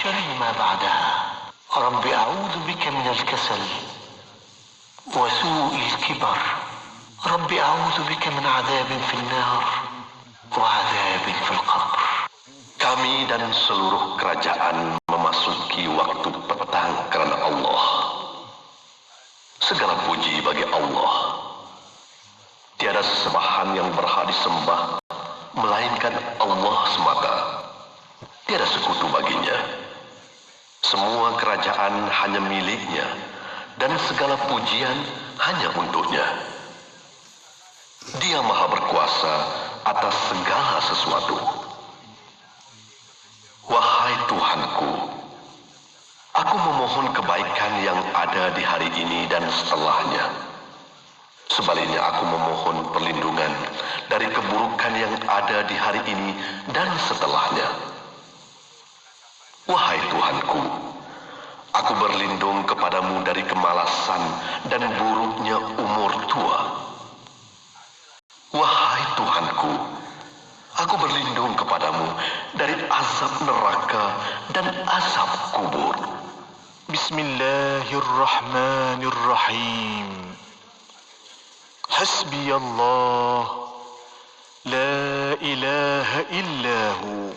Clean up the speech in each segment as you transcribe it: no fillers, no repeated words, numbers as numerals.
وشر ما بعدها. رب أعوذ بك من الكسل وسوء الكبر. رب أعوذ بك من عذاب في النار وعذاب في القبر. Kami dan seluruh kerajaan memasuki waktu petang kerana Allah. Segala puji bagi Allah. Tiada sesembahan yang berhak disembah melainkan Allah semata. Tiada sekutu baginya. Semua kerajaan hanya miliknya dan segala pujian hanya untuknya. Dia maha berkuasa atas segala sesuatu. Wahai Tuhanku, aku memohon kebaikan yang ada di hari ini dan setelahnya. Sebaliknya aku memohon perlindungan dari keburukan yang ada di hari ini dan setelahnya. Wahai Tuhanku, aku berlindung kepadamu dari kemalasan dan buruknya umur tua. Wahai Tuhanku, aku berlindung kepadamu dari azab neraka dan azab kubur. Bismillahirrahmanirrahim. Hasbi Allah, la ilaha illahu,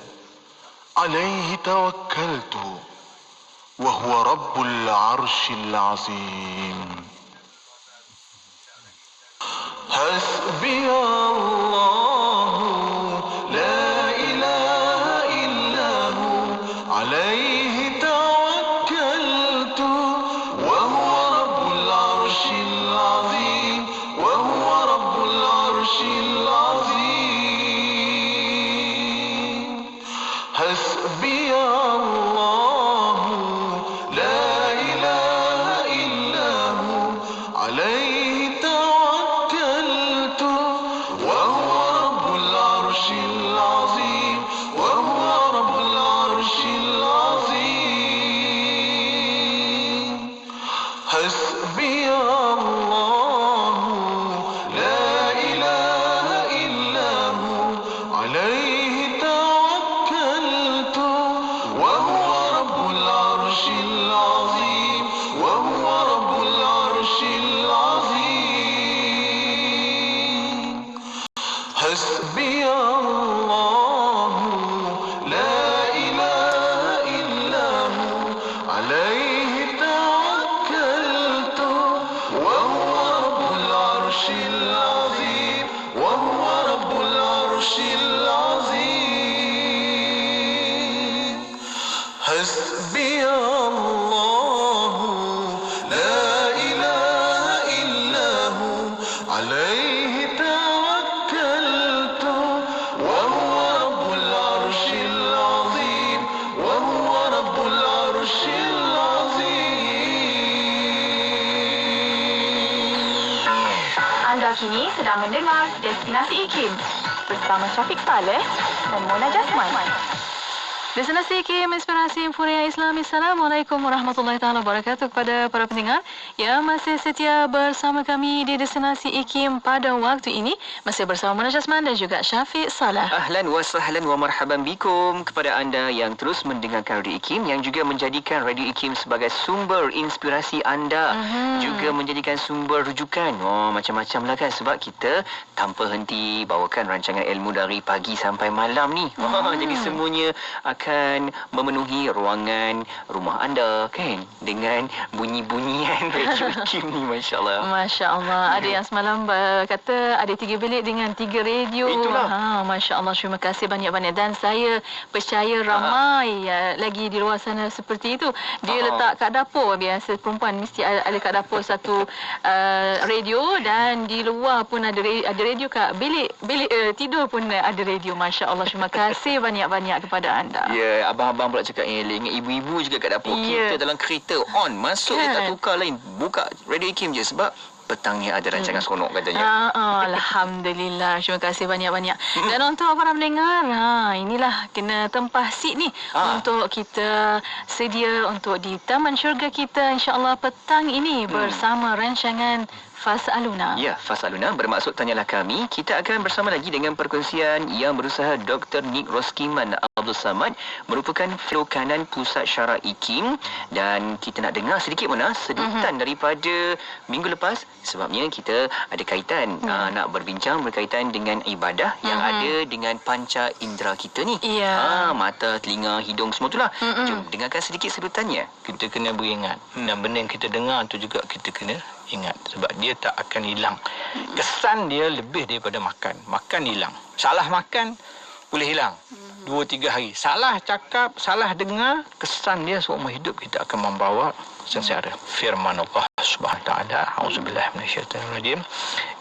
alaihi tawakkaltu, wa huwa rabbul arshil azim. Hasbi Allah, la ilaha illahu, alaihi tawakkaltu, wa huwa rabbul arshil azim, wa huwa rabbul arshil azim. Hasbi Allah, la ilaha illahu, alaihi tawakkaltu, wa huwa rabbul arshil azim, wa huwa rabbul arshil azim. Hasbi Allah, la ilaha illahu, alaihi tawakkaltu, wa huwa rabbul arshil azim, wa huwa rabbul arshil azim. Hasbi Allah, la ilaha illahu, alaihi tawakkaltu, wa huwa rabbul arshil azim, wa huwa rabbul arshil azim. Hasbi Allah, la ilaha illahu, alaihi tawakkaltu, wa huwa rabbul arshil azim, wa huwa rabbul arshil azim. Anda kini sedang mendengar Destinasi IKIM bersama Syafiq Saleh dan Mona Jasman. Destinasi IKIM Inspirasi Inforia Islami. Assalamualaikum warahmatullahi taala wabarakatuh kepada para pendengar yang masih setia bersama kami di Destinasi IKIM pada waktu ini, masih bersama Mona Jasman dan juga Syafiq Saleh. Ahlan wa sahlan wa marhaban bikum kepada anda yang terus mendengarkan Radio IKIM, yang juga menjadikan Radio IKIM sebagai sumber inspirasi anda, juga menjadikan sumber rujukan. Macam-macam lah kan, sebab kita tanpa henti bawakan rancangan ilmu dari pagi sampai malam ni. Jadi semuanya akan memenuhi ruangan rumah anda kan, dengan bunyi-bunyian Radio IKIM ni, masya-Allah. Masya-Allah. Ada yang semalam kata ada 3 bilik dengan 3 radio. Itulah. Masya-Allah, terima kasih banyak-banyak, dan saya percaya ramai lagi di luar sana seperti itu. Dia letak kat dapur, biasa perempuan mesti ada kat dapur satu radio, dan di luar pun ada radio, kat bilik tidur pun ada radio. Masya-Allah, terima kasih banyak-banyak kepada anda. Ya, abang-abang pula cakap ingat ibu-ibu juga kat dapur. Kita dalam kereta on, masuk je tak tukar lain, buka Radio IKIM je, sebab petangnya ada rancangan seronok katanya. Alhamdulillah, terima kasih banyak-banyak. Dan untuk para pendengar, inilah kena tempah seat ni untuk kita sedia untuk di Taman Syurga kita, insya-Allah petang ini bersama rancangan Fas'aluna. Ya, Fas'aluna bermaksud tanyalah kami. Kita akan bersama lagi dengan perkongsian yang berusaha Dr. Nick Roskiman Abdul Samad merupakan fellow kanan Pusat Syarah IKIM, dan kita nak dengar sedikit mana sedutan daripada minggu lepas, sebabnya kita ada kaitan nak berbincang berkaitan dengan ibadah yang ada dengan panca indera kita ni. Mata, telinga, hidung, semua itulah. Jom dengarkan sedikit sedutannya. Kita kena beringat, dan benda yang kita dengar tu juga kita kena ingat, sebab dia tak akan hilang. Kesan dia lebih daripada makan. Makan hilang, salah makan boleh hilang 2-3 hari. Salah cakap, salah dengar, kesan dia seumur hidup kita akan membawa sengsara. Firman Allah Subhanahu wa taala, auzubillahi minasyaitanir rajim,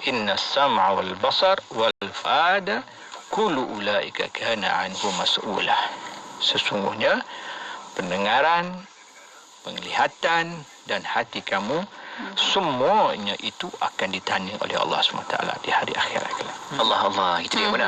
inna sam'a wal basar wal fuada kullu ulaika kana anhu mas'ula. Sesungguhnya pendengaran, penglihatan dan hati kamu, semuanya itu akan ditanya oleh Allah SWT di hari akhirat kelak. Allah, itu dia benar.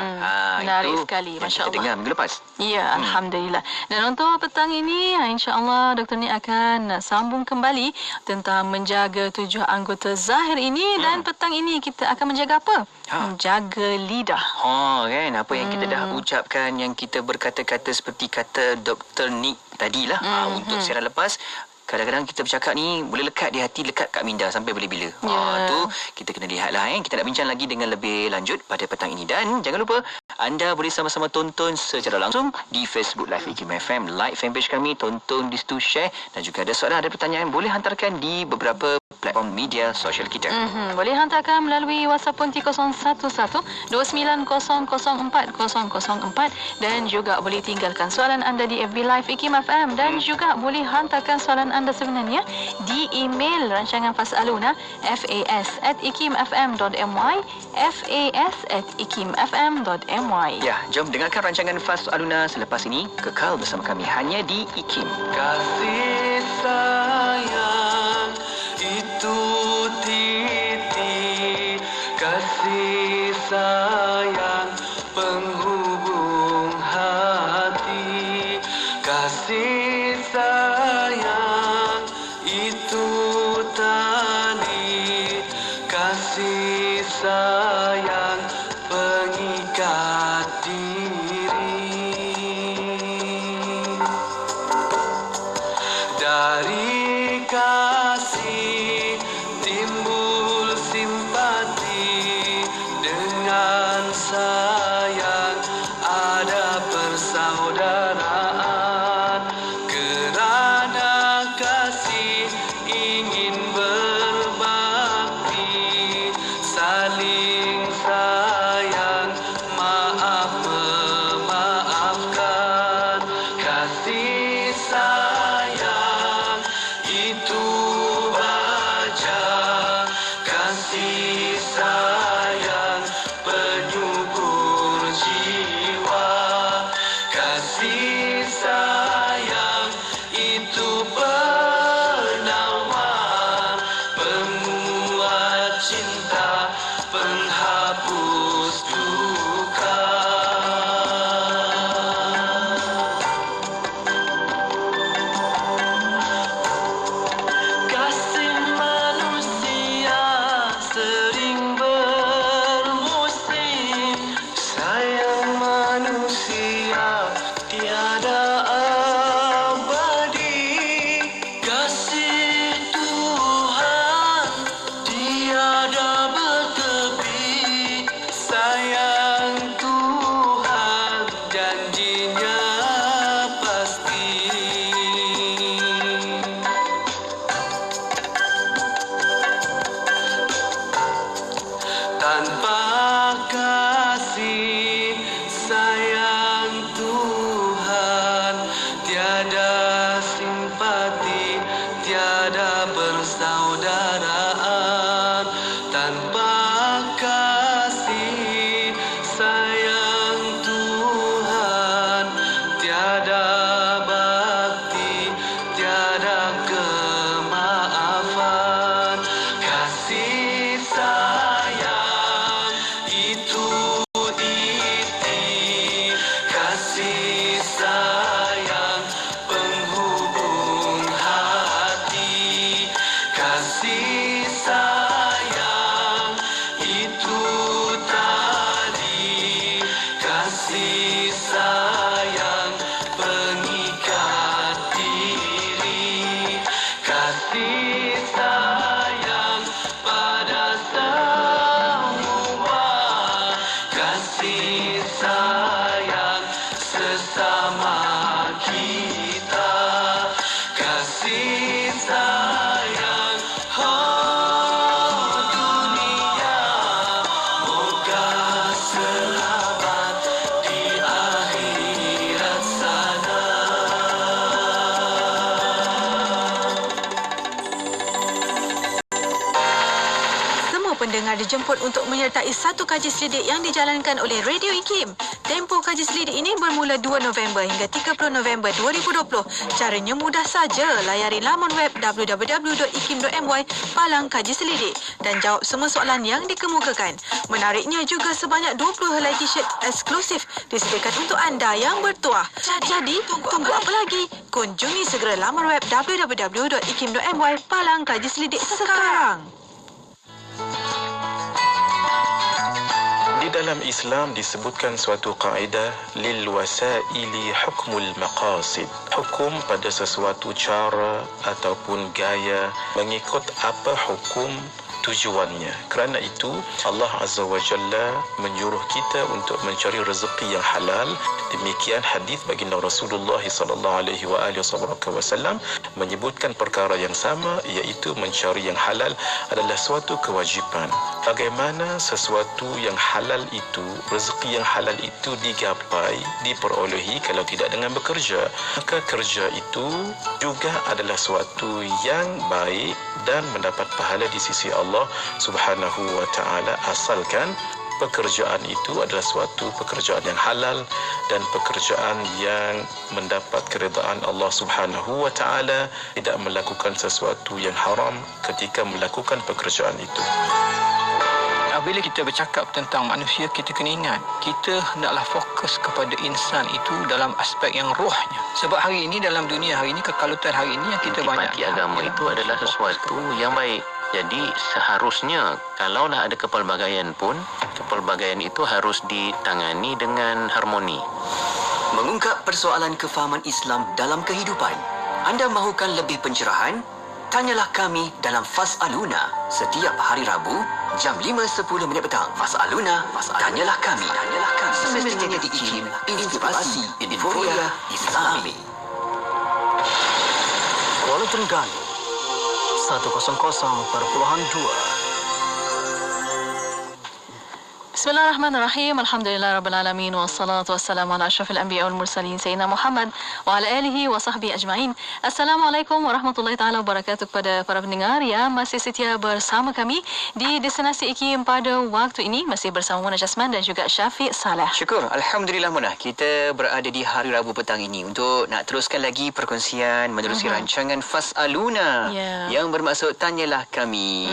Menarik itu sekali, yang Masya kita Allah. dengar minggu lepas. Ya, Alhamdulillah. Dan untuk petang ini, insya-Allah Dr. Ni akan sambung kembali tentang menjaga 7 anggota zahir ini. Dan petang ini kita akan menjaga apa? Menjaga lidah. Kan, apa yang kita dah ucapkan, yang kita berkata-kata seperti kata Dr. Nick tadilah untuk siaran lepas. Kadang-kadang kita bercakap ni boleh lekat di hati, lekat kat minda sampai bila-bila. Tu kita kena lihatlah. Kita nak bincang lagi dengan lebih lanjut pada petang ini. Dan jangan lupa anda boleh sama-sama tonton secara langsung di Facebook Live IKIM FM. Like fanpage kami, tonton di situ, share. Dan juga ada soalan, ada pertanyaan, boleh hantarkan di beberapa platform media sosial kita. Boleh hantarkan melalui WhatsApp Ponti 011-29004004 dan juga boleh tinggalkan soalan anda di FB Live IKIM FM, dan juga boleh hantarkan soalan anda sebenarnya di email rancangan Fasaluna fas@ikimfm.my fas@ikimfm.my. Ya, jom dengarkan rancangan Fasaluna selepas ini. Kekal bersama kami hanya di IKIM. Kasih sayang itu titi, kasih sayang penghubung hati, kasih sayang itu tali, kasih sayang pengikat diri. Dari kasih timbul simpati, dengan sayang ada persaudaraan. Kerana kasih ingin berbakti, saling sayang, maaf memaafkan. Kasih sayang itu baja, kasih sayang penyubur jiwa, kasih sayang itu penawar, penguat cinta, penghapus duka. Kasih manusia sering bermusim, sayang manusia tiada bersama kita. Kasih sayang dunia, moga selamat di akhirat sana. Semua pendengar dijemput untuk menyertai satu kaji selidik yang dijalankan oleh Radio IKIM. Tempoh kaji selidik ini bermula 2 November hingga 30 November 2020. Caranya mudah saja. Layari laman web www.ikim.my palang kaji selidik dan jawab semua soalan yang dikemukakan. Menariknya juga sebanyak 20 helai t-shirt eksklusif disediakan untuk anda yang bertuah. Jadi, tunggu apa lagi? Kunjungi segera laman web www.ikim.my palang kaji selidik sekarang. Di dalam Islam disebutkan suatu kaedah lil wasaili hukmul maqasid. Hukum pada sesuatu cara ataupun gaya mengikut apa hukum tujuannya. Kerana itu Allah Azza wa Jalla menyuruh kita untuk mencari rezeki yang halal. Demikian hadis baginda Rasulullah sallallahu alaihi wasallam menyebutkan perkara yang sama, iaitu mencari yang halal adalah suatu kewajipan. Bagaimana sesuatu yang halal itu, rezeki yang halal itu digapai, diperolehi kalau tidak dengan bekerja? Maka kerja itu juga adalah suatu yang baik dan mendapat pahala di sisi Allah Subhanahu wa ta'ala, asalkan pekerjaan itu adalah suatu pekerjaan yang halal dan pekerjaan yang mendapat keredaan Allah Subhanahu wa ta'ala, tidak melakukan sesuatu yang haram ketika melakukan pekerjaan itu. Bila kita bercakap tentang manusia, kita kena ingat, kita hendaklah fokus kepada insan itu dalam aspek yang rohnya. Sebab hari ini, dalam dunia hari ini, kekalutan hari ini yang kita banyak. Intisipati agama itu adalah sesuatu yang baik. Jadi seharusnya kalaulah ada kepelbagaian pun, kepelbagaian itu harus ditangani dengan harmoni. Mengungkap persoalan kefahaman Islam dalam kehidupan. Anda mahukan lebih pencerahan? Tanyalah kami dalam Fas'aluna setiap hari Rabu jam 5.10 petang. Fas'aluna, tanyalah kami. Semestinya di IKIM, inspirasi, euforia, Islami. Kuala Terengganu 100.2. Bismillahirrahmanirrahim. Alhamdulillahirabbil wassalatu wassalamu ala asyrafil anbiya wal mursalin sayyidina Muhammad wa ala alihi wa sahbihi ajma'in. Assalamualaikum warahmatullahi taala wabarakatuh kepada para pendengar yang masih setia bersama kami di Destinasi IKIM pada waktu ini, masih bersama Mona Jasman dan juga Syafiq Saleh. Syukur, alhamdulillah Mona, kita berada di hari Rabu petang ini untuk nak teruskan lagi perkongsian menerusi rancangan Fas'aluna yang bermaksud tanyalah kami.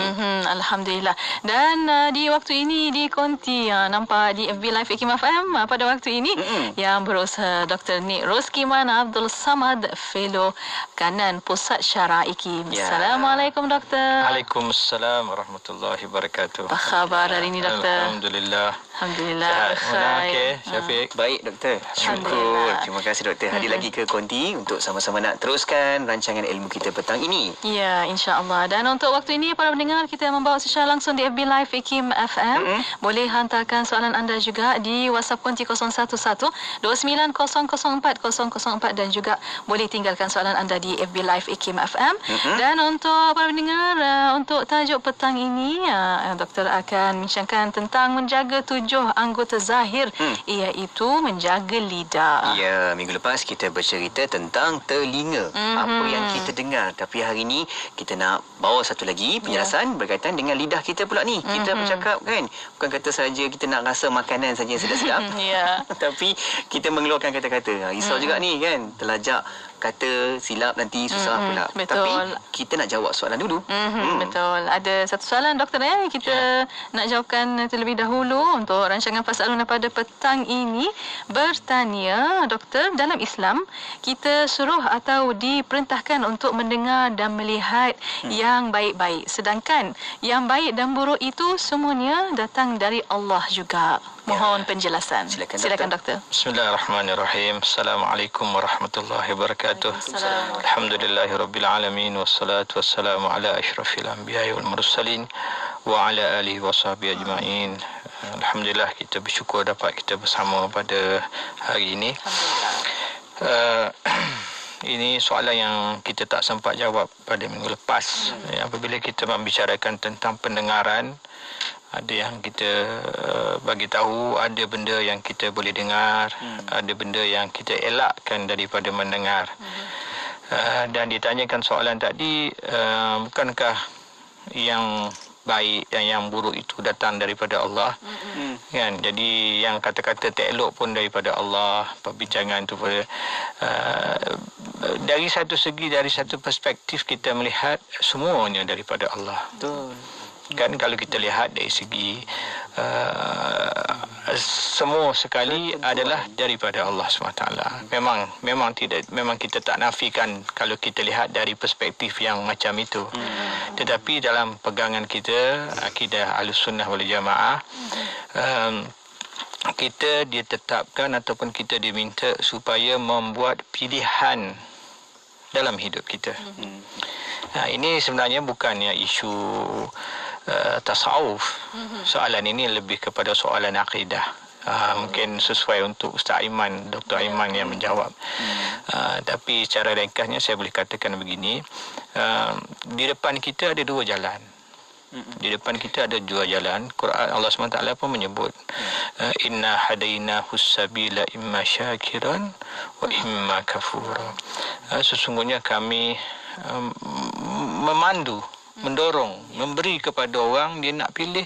Alhamdulillah. Dan di waktu ini di konti nampak di FB Live IKIM FM pada waktu ini yang berusaha Dr. Nik Roskiman Abdul Samad, Fellow Kanan Pusat Syarah IKIM. Assalamualaikum Doktor. Waalaikumsalam warahmatullahi wabarakatuh. Apa khabar hari ini Doktor? Alhamdulillah. Alhamdulillah. Okey, Syafiq. Baik Doktor. Syukur. Terima kasih Doktor hadir lagi ke konti untuk sama-sama nak teruskan rancangan ilmu kita petang ini. Ya, insya-Allah. Dan untuk waktu ini para pendengar, kita membawa secara langsung di FB Live IKIM FM. Boleh hantarkan soalan anda juga di WhatsApp konti 011-29004004 dan juga boleh tinggalkan soalan anda di FB Live IKIM FM. Dan untuk para pendengar, untuk tajuk petang ini, Doktor akan bincangkan tentang menjaga 7 anggota zahir, iaitu menjaga lidah. Ya, minggu lepas kita bercerita tentang telinga, apa yang kita dengar. Tapi hari ini kita nak bawa satu lagi penjelasan berkaitan dengan lidah kita pula ni. Kita bercakap kan, bukan kata saja kita nak rasa makanan saja sedap-sedap. Tapi kita mengeluarkan kata-kata. Risau juga ni kan, terlajak kata silap nanti susah pula. Betul. Tapi kita nak jawab soalan dulu. Betul. Ada satu soalan Doktor kita nak jawabkan terlebih dahulu untuk rancangan Fas'aluna pada petang ini. Bertanya, Doktor, dalam Islam kita suruh atau diperintahkan untuk mendengar dan melihat yang baik-baik, sedangkan yang baik dan buruk itu semuanya datang dari Allah juga. Mohon penjelasan. Silakan Doktor. Bismillahirrahmanirrahim. Assalamualaikum warahmatullahi wabarakatuh. Alhamdulillahirabbil alamin wassalatu wassalamu ala asyrafil anbiya'i wal mursalin wa ala alihi washabihi ajma'in. Alhamdulillah, kita bersyukur dapat kita bersama pada hari ini. Ini soalan yang kita tak sempat jawab pada minggu lepas. Apabila kita membicarakan tentang pendengaran, ada yang kita bagi tahu, ada benda yang kita boleh dengar, ada benda yang kita elakkan daripada mendengar. Dan ditanyakan soalan tadi, bukankah yang baik dan yang buruk itu datang daripada Allah? Kan? Jadi yang kata-kata tak elok pun daripada Allah. Perbincangan tu dari satu segi, dari satu perspektif kita melihat semuanya daripada Allah. Betul. Kan kalau kita lihat dari segi semua sekali adalah daripada Allah SWT. Memang kita tak nafikan kalau kita lihat dari perspektif yang macam itu. Tetapi dalam pegangan kita, akidah Ahlussunnah wal Jamaah, kita ditetapkan ataupun kita diminta supaya membuat pilihan dalam hidup kita. Ini sebenarnya bukannya isu tasawuf. Soalan ini lebih kepada soalan akidah. Mungkin sesuai untuk Ustaz Aiman, Dr. Aiman yang menjawab. Tapi secara ringkasnya saya boleh katakan begini, di depan kita ada dua jalan. Di depan kita ada dua jalan. Quran Allah SWT pun menyebut, inna hadainahu sabila imma syakiran wa imma kafura. Sesungguhnya kami memandu, mendorong, memberi kepada orang dia nak pilih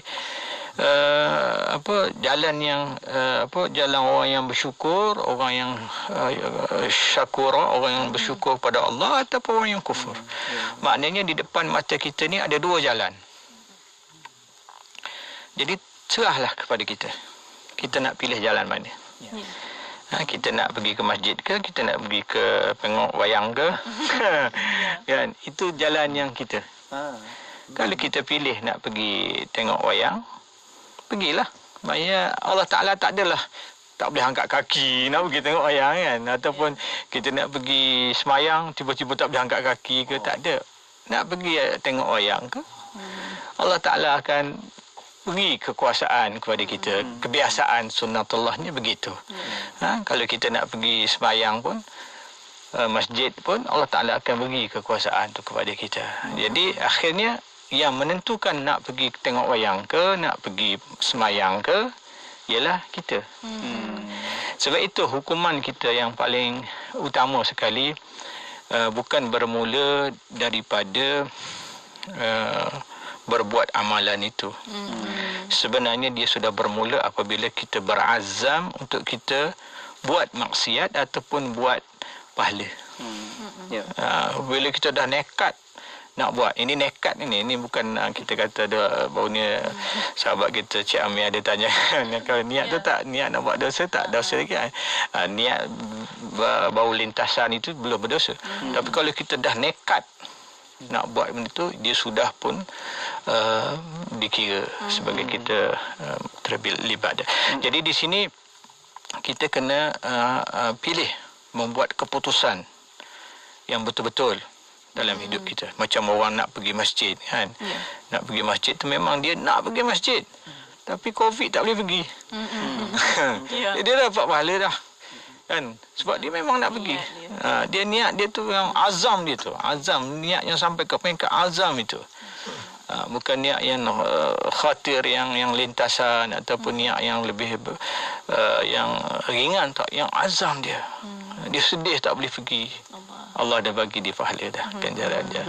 jalan yang jalan orang yang bersyukur, orang yang syakura, orang yang bersyukur pada Allah, ataupun orang yang kufur. Maknanya di depan mata kita ni ada dua jalan. Jadi serahlah kepada kita. Kita nak pilih jalan mana? Kita nak pergi ke masjid ke, kita nak pergi ke tengok wayang ke? Kan, itu jalan yang kita. Kalau kita pilih nak pergi tengok wayang, pergilah. Maksudnya Allah Ta'ala tak adalah tak boleh angkat kaki nak pergi tengok wayang kan. Ataupun kita nak pergi semayang, tiba-tiba tak boleh angkat kaki ke, tak ada. Nak pergi tengok wayang ke, Allah Ta'ala akan beri kekuasaan kepada kita. Kebiasaan sunnatullahnya begitu. Kalau kita nak pergi semayang pun, masjid pun, Allah Ta'ala akan beri kekuasaan tu kepada kita. Jadi akhirnya yang menentukan nak pergi tengok wayang ke, nak pergi semayang ke, ialah kita. Sebab itu hukuman kita yang paling utama sekali bukan bermula daripada berbuat amalan itu. Sebenarnya dia sudah bermula apabila kita berazam untuk kita buat maksiat ataupun buat pahala. Bila kita dah nekat nak buat, ini nekat ini bukan kita kata baru ni sahabat kita Cik Amir ada tanya kalau niat tu tak, niat nak buat dosa tak, dosa lagi niat baru lintasan itu belum berdosa. Tapi kalau kita dah nekat nak buat benda tu, dia sudah pun dikira sebagai kita terlibat. Jadi di sini kita kena pilih membuat keputusan yang betul-betul dalam hidup kita. Macam orang nak pergi masjid kan. Nak pergi masjid tu memang dia nak pergi masjid. Tapi COVID tak boleh pergi. Dia dapat pahala dah. Kan? Sebab dia memang nak pergi. Dia niat dia tu yang azam dia tu. Azam, niat yang sampai ke peringkat azam itu. Bukan niat yang khatir, yang lintasan ataupun niat yang lebih yang ringan tak, yang azam dia. Dia sedih tak boleh pergi. Allah dah bagi dia pahala dah, ganjaran dia.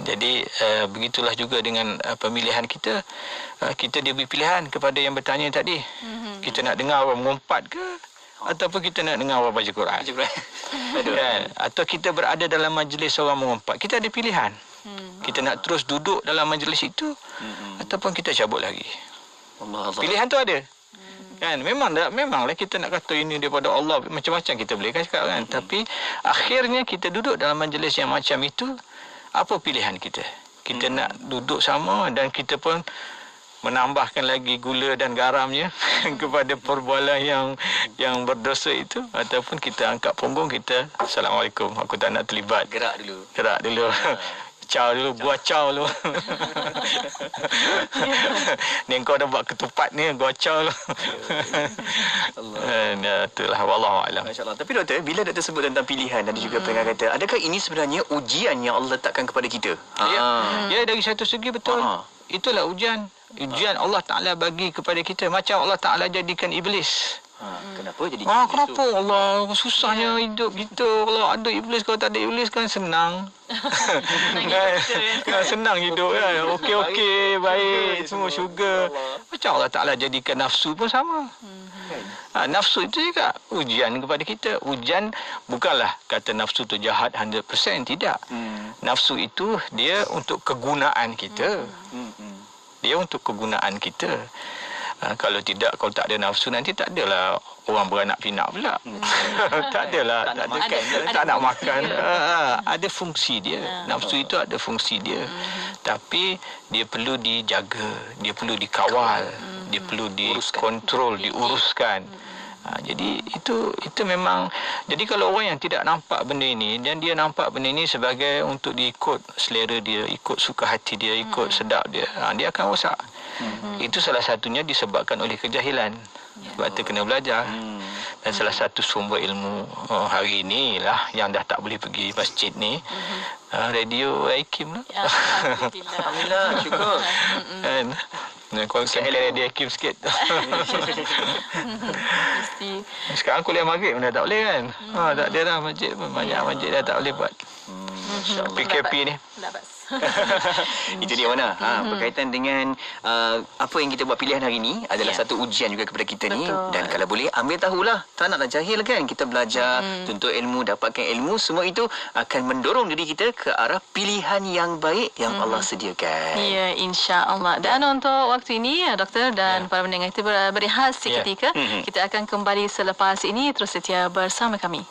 Jadi begitulah juga dengan pemilihan kita. Kita diberi pilihan kepada yang bertanya tadi. Kita nak dengar orang mengumpat ke, ataupun kita nak dengar orang baca Quran. Kan? Atau kita berada dalam majlis orang mengumpat. Kita ada pilihan. Kita nak terus duduk dalam majlis itu, ataupun kita cabut lagi. Pilihan tu ada. Kan, memanglah kita nak kata ini daripada Allah, macam-macam kita boleh cakap kan. Tapi akhirnya kita duduk dalam majlis yang macam itu, apa pilihan kita? Kita nak duduk sama dan kita pun menambahkan lagi gula dan garamnya kepada perbualan yang berdosa itu, ataupun kita angkat punggung, kita Assalamualaikum, aku tak nak terlibat. Gerak dulu. Caw dulu, buah caw dulu. Ni kau dah buat ketupat ni, gua caw dulu. Itulah, wallahu a'lam. Masya-Allah. Tapi doktor, bila doktor sebut tentang pilihan dan juga pendengar kata, adakah ini sebenarnya ujian yang Allah letakkan kepada kita? Ya, dari satu segi betul. Itulah ujian. Ujian Allah Ta'ala bagi kepada kita. Macam Allah Ta'ala jadikan iblis. Kenapa jadi kenapa Allah susahnya hidup kita. Allah ada iblis, kalau tak ada iblis kan senang. Senang hidup kan. Okey, baik, semua syurga. Macam Allah Ta'ala jadikan nafsu pun sama. Nafsu itu juga ujian kepada kita. Ujian bukanlah kata nafsu itu jahat 100%, tidak. Nafsu itu dia untuk kegunaan kita. Dia untuk kegunaan kita. Kalau tidak, kalau tak ada nafsu, nanti tak adalah orang beranak pinak pula. Tak adalah, tak nak makan. Ada fungsi dia. Nafsu itu ada fungsi dia. Tapi dia perlu dijaga, dia perlu dikawal, dia perlu dikontrol, diuruskan. Jadi itu memang, jadi kalau orang yang tidak nampak benda ini dan dia nampak benda ini sebagai untuk diikut selera dia, ikut suka hati dia, ikut sedap dia, dia akan rosak. Itu salah satunya disebabkan oleh kejahilan. Sebab tu kena belajar. Dan salah satu sumber ilmu hari ini lah yang dah tak boleh pergi masjid ni, radio IKIM lah. Alhamdulillah, syukur. Kau kena dia Hakim sikit. Sekarang kuliah maghrib dah tak boleh kan. Tak ada dah masjid pun. Banyak masjid dah tak boleh buat. PKP ni. Itu dia mana berkaitan dengan apa yang kita buat pilihan hari ini adalah satu ujian juga kepada kita. Betul. Ni dan kalau boleh ambil tahulah, tak naklah jahil kan. Kita belajar, tuntut ilmu, dapatkan ilmu, semua itu akan mendorong diri kita ke arah pilihan yang baik yang Allah sediakan. Ya, insya-Allah. Dan untuk waktu ini doktor dan para pendengar kita berehat seketika. Kita akan kembali selepas ini, terus setia bersama kami.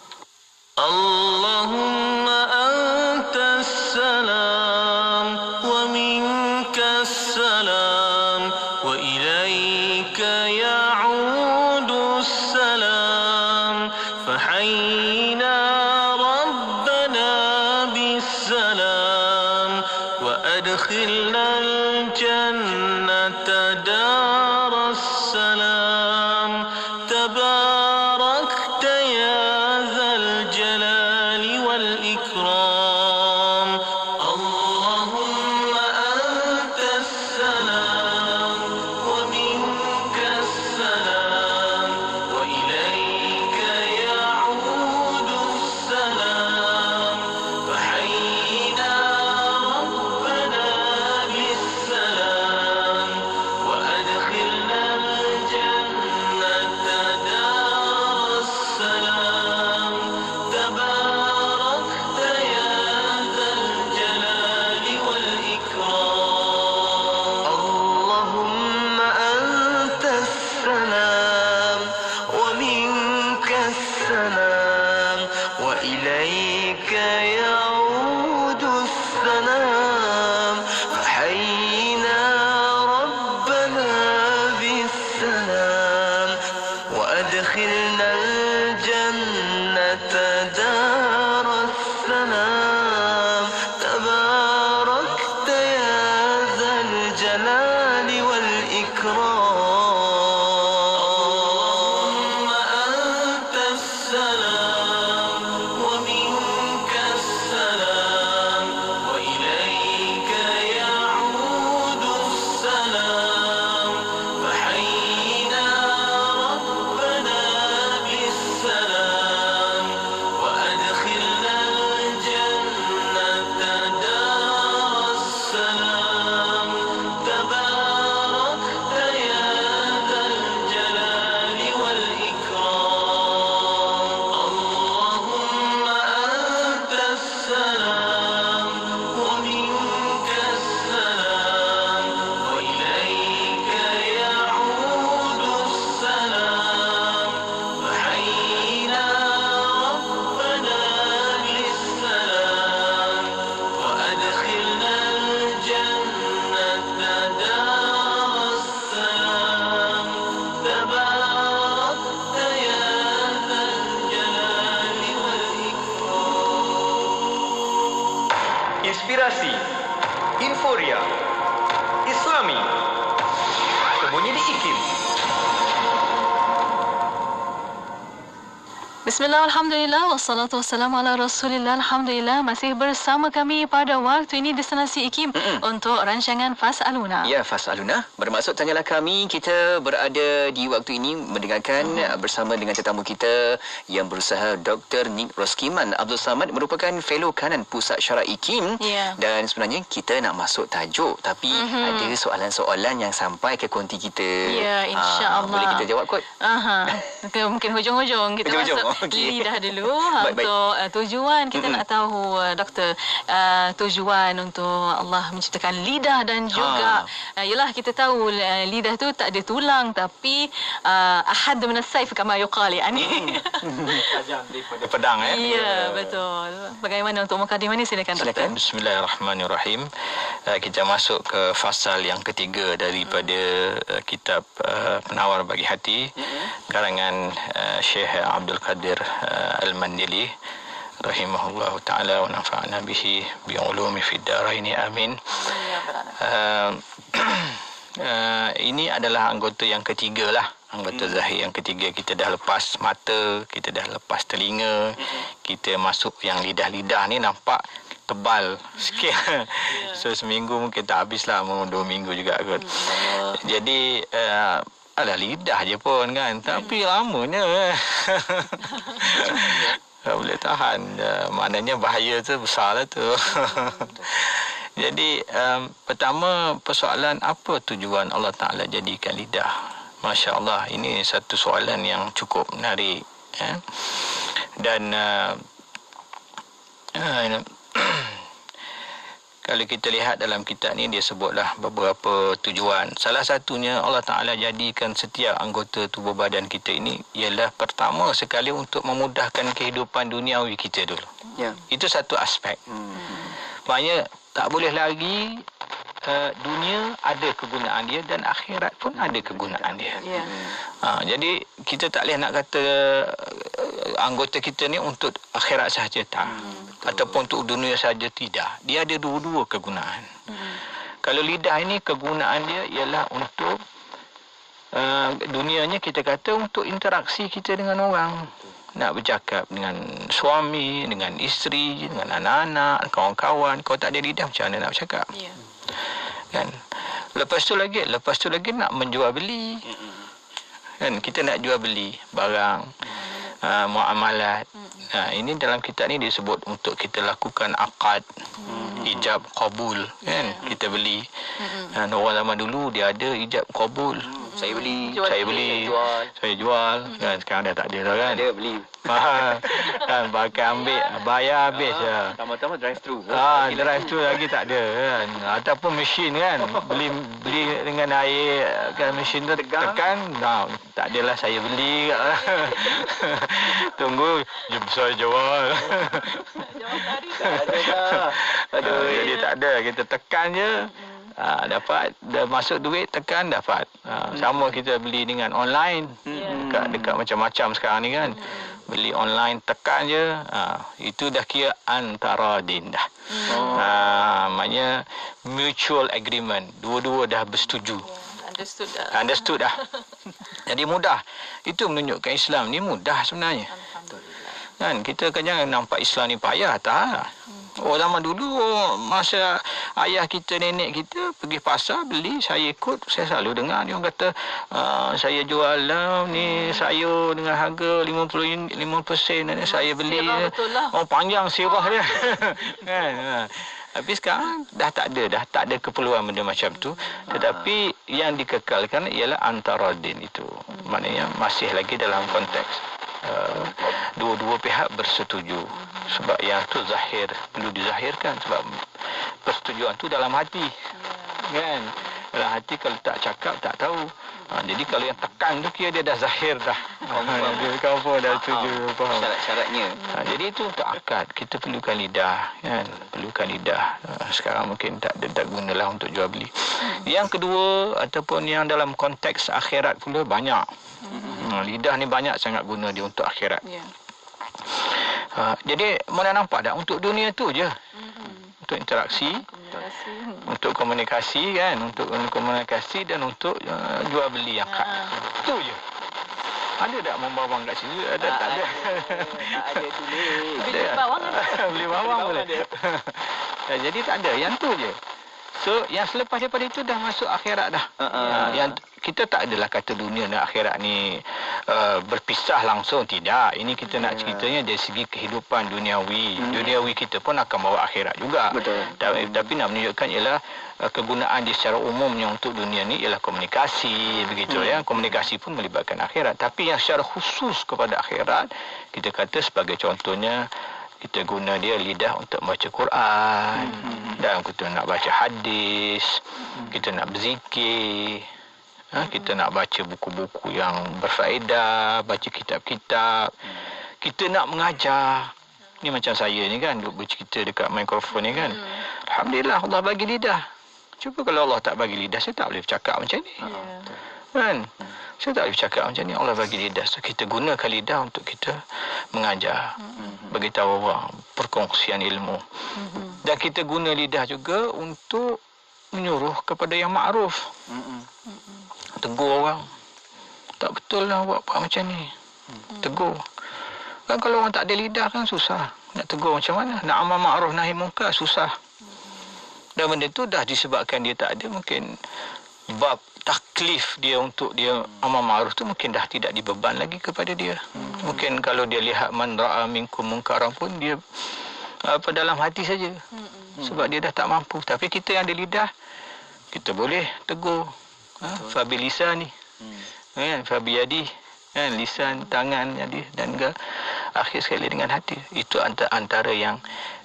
Allahumma antas salam wa minkas salam wa ilaika ya'udus salam fahayyina rabbana bis salam wa adkhilna al-jannata daras salam tabarakta ya الجلال والإكرام اللهم أنت السلام ومنك السلام وإليك يعود السلام فحينا ربنا بالسلام وأدخلنا الجنة دار السلام تباركت يا ذا الجلال والإكرام اللهم أنت السلام ومنك السلام وإليك يعود السلام فحينا ربنا بالسلام وأدخلنا الجنة دار السلام تباركت يا ذا الجلال والإكرام اللهم أنت السلام ومنك inspirasi, inforia, Islami. Sembunyi di IKIM. Bismillah, Alhamdulillah, wassalatu wassalamu ala Rasulillah. Alhamdulillah, masih bersama kami pada waktu ini Destinasi IKIM untuk rancangan Fas'aluna. Ya, Fas'aluna bermaksud tanyalah kami. Kita berada di waktu ini mendengarkan bersama dengan tetamu kita yang berusaha Dr. Nik Roskiman Abdul Samad, merupakan fellow kanan Pusat Syarah IKIM. Ya. Dan sebenarnya kita nak masuk tajuk, tapi ada soalan-soalan yang sampai ke konti kita. Ya, insya-Allah. Boleh kita jawab kot? Mungkin hujung-hujung kita masuk lidah dulu untuk tujuan. Kita nak tahu doktor, tujuan untuk Allah menciptakan lidah dan juga yalah kita tahu lidah tu tak ada tulang tapi ahad min as-sayf kama yuqali ani. Tajam daripada pedang Ya, betul. Bagaimana untuk mukadimah ni, silakan doktor. Bismillahirrahmanirrahim. Kita masuk ke fasal yang ketiga daripada kitab Penawar Bagi Hati karangan Syekh Abdul Qadir Al-Mandili rahimahullahu taala wa nafa'ana bihi bi ulumi fid darain amin. Ini adalah anggota yang ketiga lah. Anggota zahir yang ketiga. Kita dah lepas mata, kita dah lepas telinga, kita masuk yang lidah-lidah ni nampak tebal sikit. So seminggu mungkin tak habislah, mau 2 minggu juga kot. Jadi ada lidah je pun kan, tapi lamanya tak boleh tahan. Maknanya bahaya tu besar lah tu. Jadi pertama persoalan, apa tujuan Allah Ta'ala jadikan lidah? Masya Allah, ini satu soalan yang cukup menarik. Dan kalau kita lihat dalam kitab ni, dia sebutlah beberapa tujuan. Salah satunya Allah Ta'ala jadikan setiap anggota tubuh badan kita ini ialah pertama sekali untuk memudahkan kehidupan duniawi kita dulu. Ya. Itu satu aspek. Maknanya tak boleh lagi dunia ada kegunaan dia dan akhirat pun ada kegunaan dia. Ya. Jadi kita tak boleh nak kata anggota kita ni untuk akhirat sahaja, tak. Ataupun untuk dunia saja, tidak. Dia ada dua-dua kegunaan. Kalau lidah ini kegunaan dia ialah untuk dunianya, kita kata untuk interaksi kita dengan orang. Nak bercakap dengan suami, dengan isteri, dengan anak-anak, kawan-kawan. Kalau tak ada lidah, macam mana nak bercakap? Ya. Kan? Lepas tu lagi nak menjual beli. Kan, kita nak jual beli barang, muamalat. Ini dalam kitab ni disebut untuk kita lakukan akad, ijab qabul, kan? Kita beli. Orang zaman dulu dia ada ijab qabul. Saya beli, saya jual. Kan, sekarang dah tak ada dah kan? Ada beli. Kan, pakai ambil, bayar habis je. Tama-tama drive thru. Drive thru lagi tak ada kan. Ataupun mesin kan, beli dengan air kan, mesin tu tekan, tak adalah saya beli. Tunggu saya jual. Jadi tak ada, kita tekan je. Dapat, dah masuk duit, tekan dapat. Sama kita beli dengan online. Dekat macam-macam sekarang ni kan. Beli online, tekan je, itu dah kira antara din dah. Maknanya mutual agreement, dua-dua dah bersetuju. Understood dah. Jadi mudah. Itu menunjukkan Islam ni mudah sebenarnya. Kan, kita kan jangan nampak Islam ni payah, tak. Zaman dulu, masa ayah kita, nenek kita pergi pasar beli, saya ikut. Saya selalu dengar dia orang kata, saya jual lah ni sayur dengan harga 50 sen, saya beli. Panjang sirah dia. Kan. Tapi sekarang dah tak ada keperluan benda macam tu. Tetapi yang dikekalkan ialah antara din itu. Maknanya masih lagi dalam konteks dua-dua pihak bersetuju. Sebab yang tu zahir, perlu dizahirkan. Sebab persetujuan tu dalam hati. Kan? Dalam hati, kalau tak cakap, tak tahu. Jadi kalau yang tekan tu, kira dia dah zahir dah. Kau pun dah setuju. Syarat-syaratnya. Jadi itu untuk akad. Kita perlukan lidah. Kan? Perlukan lidah. Sekarang mungkin tak gunalah untuk jual beli. Yang kedua, ataupun yang dalam konteks akhirat pula, banyak. Lidah ni banyak sangat guna dia untuk akhirat. Jadi mana nampak tak? Untuk dunia tu je. Untuk untuk interaksi, untuk komunikasi kan, untuk komunikasi dan untuk jual beli yang kad. Itu je. Ada tak membawang kat sini? Ada tak ada? Tak ada tulis. Beli bawang ada. Beli bawang boleh. Jadi tak ada, yang tu je. So, yang selepas daripada itu dah masuk akhirat dah. Yang kita tak adalah kata dunia dan akhirat ni berpisah langsung, tidak. Ini kita nak ceritanya dari segi kehidupan duniawi. Duniawi kita pun akan bawa akhirat juga. Betul. Tapi nak menunjukkan ialah kegunaan dia secara umumnya untuk dunia ni ialah komunikasi, begitu ya. Komunikasi pun melibatkan akhirat. Tapi yang secara khusus kepada akhirat, kita kata sebagai contohnya, kita guna dia lidah untuk baca Quran, dan kita nak baca hadis, kita nak berzikir, kita nak baca buku-buku yang berfaedah, baca kitab-kitab, kita nak mengajar. Ni macam saya ni kan, duduk bercerita dekat mikrofon ni kan. Alhamdulillah Allah bagi lidah. Cuba kalau Allah tak bagi lidah, saya tak boleh bercakap macam ni. Kan? Saya tak boleh bercakap macam ni. Allah bagi lidah. So, kita gunakan lidah untuk kita mengajar. Beritahu orang. Perkongsian ilmu. Dan kita guna lidah juga untuk menyuruh kepada yang ma'ruf. Tegur orang. Tak betul lah buat macam ni. Tegur. Kan kalau orang tak ada lidah kan susah. Nak tegur macam mana? Nak amal ma'ruf nahi munkar susah. Dan benda tu dah disebabkan dia tak ada, mungkin bab taklif dia untuk dia amal ma'ruf tu mungkin dah tidak dibeban lagi kepada dia. Mungkin kalau dia lihat man ra'a minkum munkaran pun dia dalam hati saja. Sebab dia dah tak mampu. Tapi kita yang ada lidah, kita boleh tegur. Fabi lisan ni. Fabi yadi. Lisan, tangan, jadi dan akhir sekali dengan hati. Itu antara yang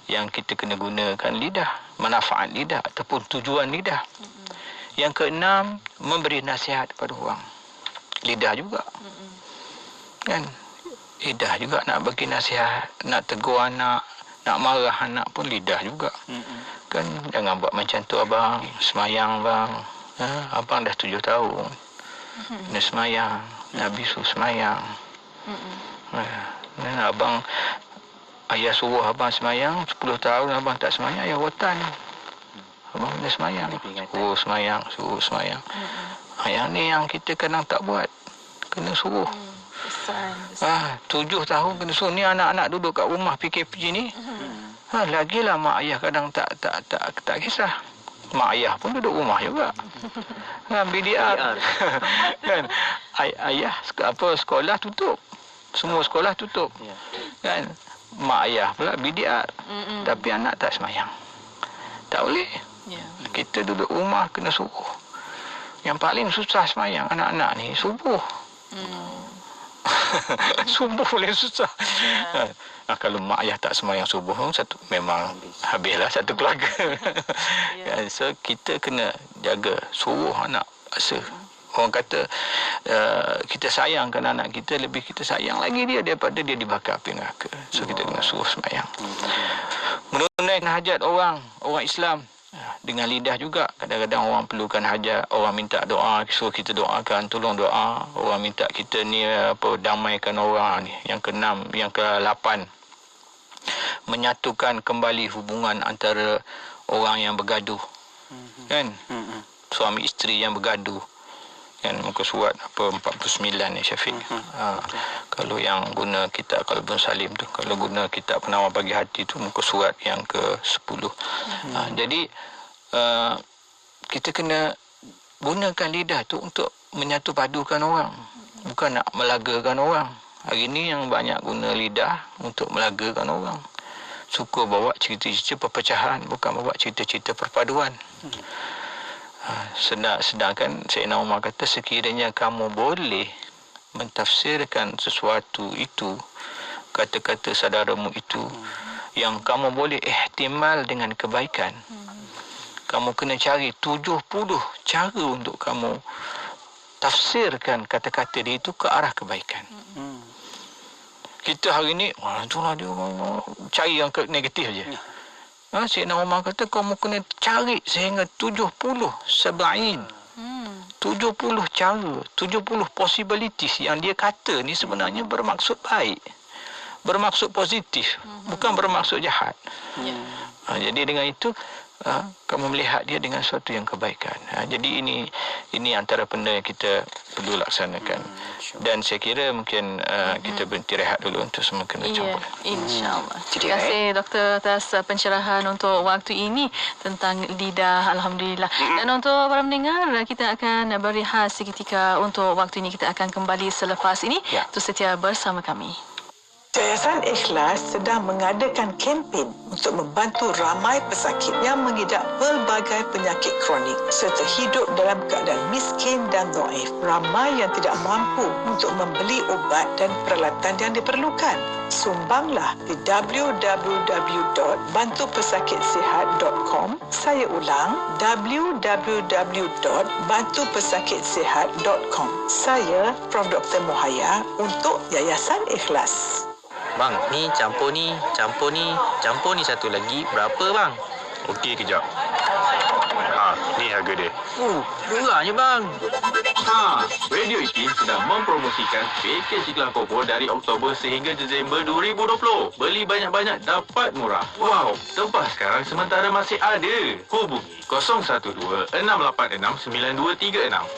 kita kena gunakan lidah, manfaat lidah ataupun tujuan lidah. Yang keenam, memberi nasihat kepada orang. Lidah juga. Kan? Lidah juga nak bagi nasihat, nak tegur anak, nak marah anak pun lidah juga. Kan jangan buat macam tu abang, semayang bang. Abang dah 7 tahun. Kena semayang, Nabi suruh semayang. Abang, ayah suruh abang semayang 10 tahun abang tak semayang, ayah rotan. Abang kena semayang. Suruh semayang. Yang ni yang kita kadang tak buat. Kena suruh. 7 tahun kena suruh. Ni anak-anak duduk kat rumah PKP ni. Lagilah mak ayah kadang tak kisah. Mak ayah pun duduk rumah juga. BDR. Kan? Ayah sekolah tutup. Semua sekolah tutup. Kan? Mak ayah pula BDR. Tapi anak tak semayang. Tak boleh. Kita duduk rumah kena subuh. Yang paling susah semayang anak-anak ni subuh. Subuh paling susah. Kalau mak ayah tak semayang subuh, memang habislah satu keluarga. So kita kena jaga, suruh anak paksa. Orang kata kita sayangkan anak kita, lebih kita sayang lagi dia daripada dia dibakar api neraka. So kita kena suruh semayang. Menunaikan hajat orang Islam dengan lidah juga. Kadang-kadang orang perlukan hajat, orang minta doa, suruh kita doakan, tolong doa. Orang minta kita ni damaikan orang ni. Yang ke-6, yang ke-8, menyatukan kembali hubungan antara orang yang bergaduh. Kan? Suami isteri yang bergaduh. Kan muka surat 49 ni Syafiq. Kalau yang guna kitab Qalbun Salim tu, kalau guna kitab Penawar Pagi Hati tu, muka surat yang ke-10. Jadi kita kena gunakan lidah tu untuk menyatu padukan orang, bukan nak melagakan orang. Hari ni yang banyak guna lidah untuk melagakan orang. Suka bawa cerita-cerita perpecahan, bukan bawa cerita-cerita perpaduan. Sedangkan Sayyidina Umar kata, sekiranya kamu boleh mentafsirkan sesuatu itu, kata-kata saudaramu itu, yang kamu boleh ihtimal dengan kebaikan, kamu kena cari 70 cara untuk kamu tafsirkan kata-kata dia itu ke arah kebaikan. Kita hari ni, itulah dia cari yang negatif je. Sayyidina Umar kata kamu kena cari sehingga 70 cara, 70 possibilities yang dia kata ni sebenarnya bermaksud baik. bermaksud positif, bukan bermaksud jahat. Jadi dengan itu kamu melihat dia dengan suatu yang kebaikan. Jadi ini antara benda yang kita perlu laksanakan. Dan saya kira mungkin kita berhenti rehat dulu untuk semua kena campur. InsyaAllah. Terima kasih Doktor atas pencerahan untuk waktu ini tentang lidah. Alhamdulillah. Dan untuk para pendengar, kita akan berehat seketika. Untuk waktu ini kita akan kembali selepas ini. Terus setia bersama kami. Yayasan Ikhlas sedang mengadakan kempen untuk membantu ramai pesakit yang mengidap pelbagai penyakit kronik serta hidup dalam keadaan miskin dan dhaif. Ramai yang tidak mampu untuk membeli ubat dan peralatan yang diperlukan. Sumbanglah di www.bantupesakitsehat.com. Saya ulang, www.bantupesakitsehat.com. Saya Prof. Dr. Mohaya untuk Yayasan Ikhlas. Bang, ni campur ni satu lagi. Berapa bang? Okey, kejap. Ni harga dia. Murahnya bang. Radio IKIM sedang mempromosikan pakej iklan promo dari Oktober sehingga Disember 2020. Beli banyak-banyak dapat murah. Wow, tempah sekarang sementara masih ada. Hubungi 012-686-9236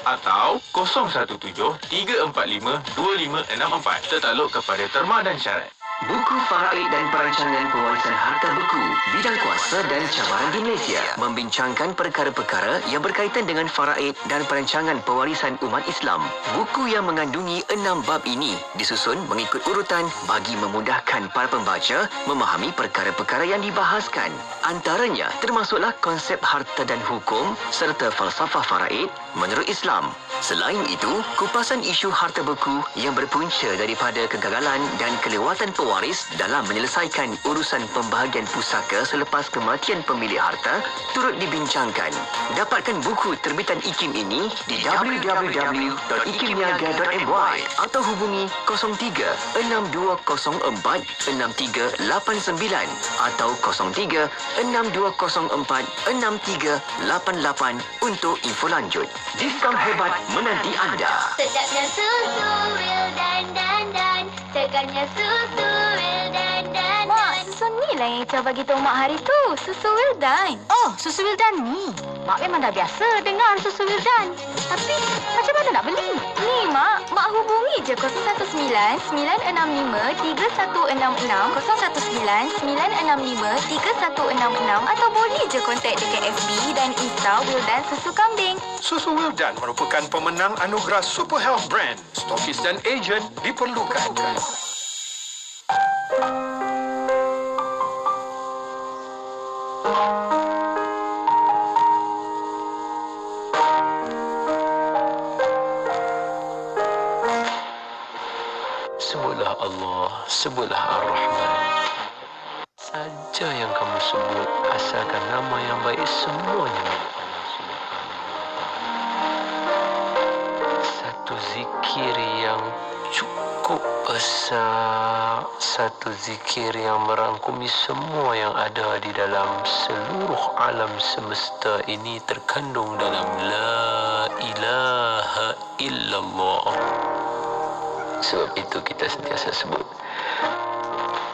atau 017-345-2564. Tertakluk kepada terma dan syarat. Buku Faraid dan Perancangan Pewarisan Harta Beku, Bidang Kuasa dan Cabaran di Malaysia membincangkan perkara-perkara yang berkaitan dengan faraid dan perancangan pewarisan umat Islam. Buku yang mengandungi 6 bab ini disusun mengikut urutan bagi memudahkan para pembaca memahami perkara-perkara yang dibahaskan. Antaranya termasuklah konsep harta dan hukum serta falsafah faraid menurut Islam. Selain itu, kupasan isu harta beku yang berpunca daripada kegagalan dan kelewatan pewaris dalam menyelesaikan urusan pembahagian pusaka selepas kematian pemilik harta turut dibincangkan. Dapatkan buku terbitan IKIM ini di www.ikimniaga.my atau hubungi 03-6204-6389 atau 03-6204-6388 untuk info lanjut. Diskaun hebat menanti anda. Sedapnya susu Wildan dan segarnya susu Wildan dan. Mak, susu ni lah yang Icah bagi tahu Mak hari tu. Susu Wildan. Oh, susu Wildan ni. Mak memang dah biasa dengar susu Wildan. Tapi macam mana nak beli? Ni Mak hubungi je 019-965-3166 019-965-3166 atau boleh je kontak dekat FB dan Insta Wildan Susu Kambing. Susu Wildan merupakan pemenang anugerah Super Health Brand. Stokis dan ejen diperlukan. Sebutlah Allah, sebutlah Ar-Rahman. Saja yang kamu sebut, asalkan nama yang baik semuanya milik Allah Subhanahu wa Ta'ala. Satu zikir yang cukup besar, satu zikir yang merangkumi semua yang ada di dalam seluruh alam semesta ini terkandung dalam La ilaha illallah. Sebab itu kita sentiasa sebut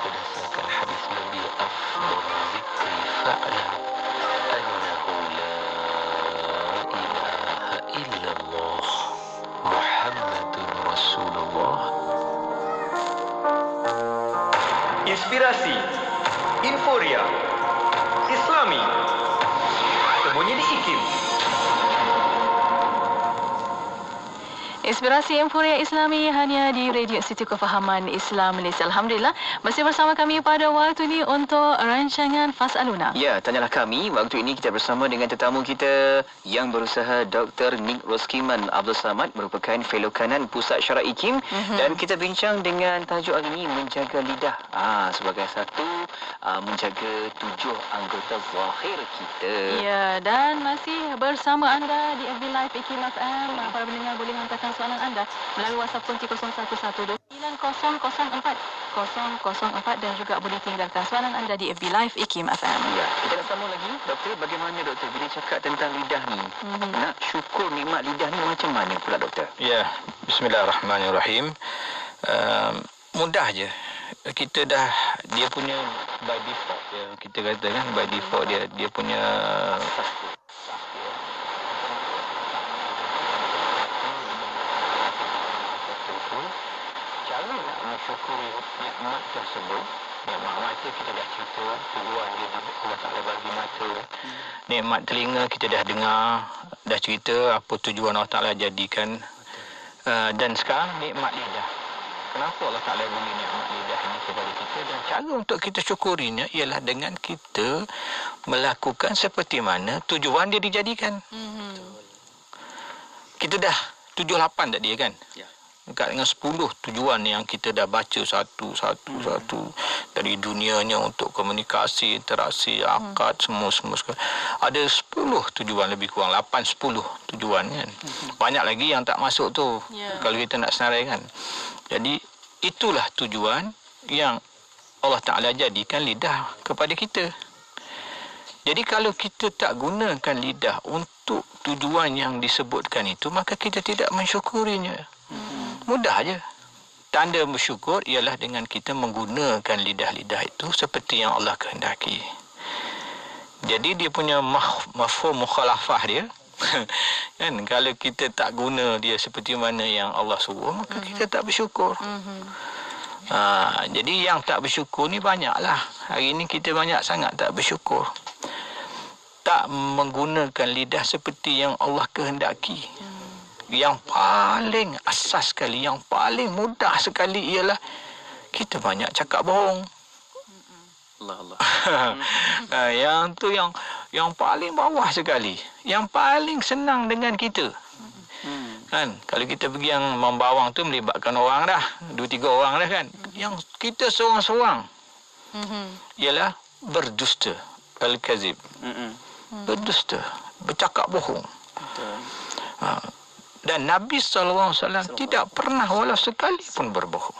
berdasarkan hadis Nabi, afdal zikri fa'lam annahu la ilaha illallah Muhammadun Rasulullah. Inspirasi, Inforia, Islami, semuanya di IKIM. Inspirasi Emporia Islami hanya di Radio Institut Kefahaman Islam Malaysia. Alhamdulillah, masih bersama kami pada waktu ini untuk rancangan Fas'aluna. Ya, tanyalah kami. Waktu ini kita bersama dengan tetamu kita yang berusaha Dr. Nik Roskiman Abdul Samad, merupakan fellow kanan Pusat Syarah IKIM. Dan kita bincang dengan tajuk hari ini, menjaga lidah. Sebagai satu menjaga 7 anggota zahir kita. Ya, dan masih bersama anda di FB Live IKIM FM. Para pendengar boleh hantarkan soalan anda melalui WhatsApp kunci 01129004 dan juga boleh tinggalkan soalan anda di FB Live IKIM FM. Ya, kita nak sambung lagi. Doktor, bagaimana doktor bila cakap tentang lidah ni? Nak syukur nikmat lidah ni macam mana pula doktor? Ya, bismillahirrahmanirrahim. Mudah je. kita dah dia punya by default dia, kita kata kan by default dia punya cara nak mensyukuri nikmat tersebut. Nikmat mata kita dah cerita, tujuan dia Allah Ta'ala bagi mata. Nikmat telinga kita dah dengar, dah cerita apa tujuan Allah Ta'ala jadikan. Dan sekarang nikmat lidah. Kenapa Allah Ta'ala beri nikmat lidah ini kepada kita, dan cara untuk kita syukurinya ialah dengan kita melakukan seperti mana tujuan dia dijadikan. Kita dah 7-8 tadi kan? Ya. Dekat dengan 10 tujuan yang kita dah baca satu dari dunianya untuk komunikasi, interaksi, akad, semua. Ada 10 tujuan lebih kurang, 8-10 tujuan kan. Banyak lagi yang tak masuk tu kalau kita nak senaraikan. Jadi itulah tujuan yang Allah Ta'ala jadikan lidah kepada kita. Jadi kalau kita tak gunakan lidah untuk tujuan yang disebutkan itu, maka kita tidak mensyukurinya. Mudah aja. Tanda bersyukur ialah dengan kita menggunakan lidah-lidah itu seperti yang Allah kehendaki. Jadi dia punya mafhum mukhalafah dia kan, kalau kita tak guna dia seperti mana yang Allah suruh, maka kita tak bersyukur. Jadi yang tak bersyukur ni banyaklah. Hari ni kita banyak sangat tak bersyukur. Tak menggunakan lidah seperti yang Allah kehendaki. Yang paling asas sekali, yang paling mudah sekali ialah kita banyak cakap bohong. Allah. Yang tu yang paling bawah sekali, yang paling senang dengan kita. Kan, kalau kita pergi yang membawang tu melibatkan orang dah, 2-3 orang dah kan. Yang kita seorang-seorang ialah berdusta, al-kazib. Berdusta, bercakap bohong. Dan Nabi SAW tidak pernah walau sekali pun berbohong.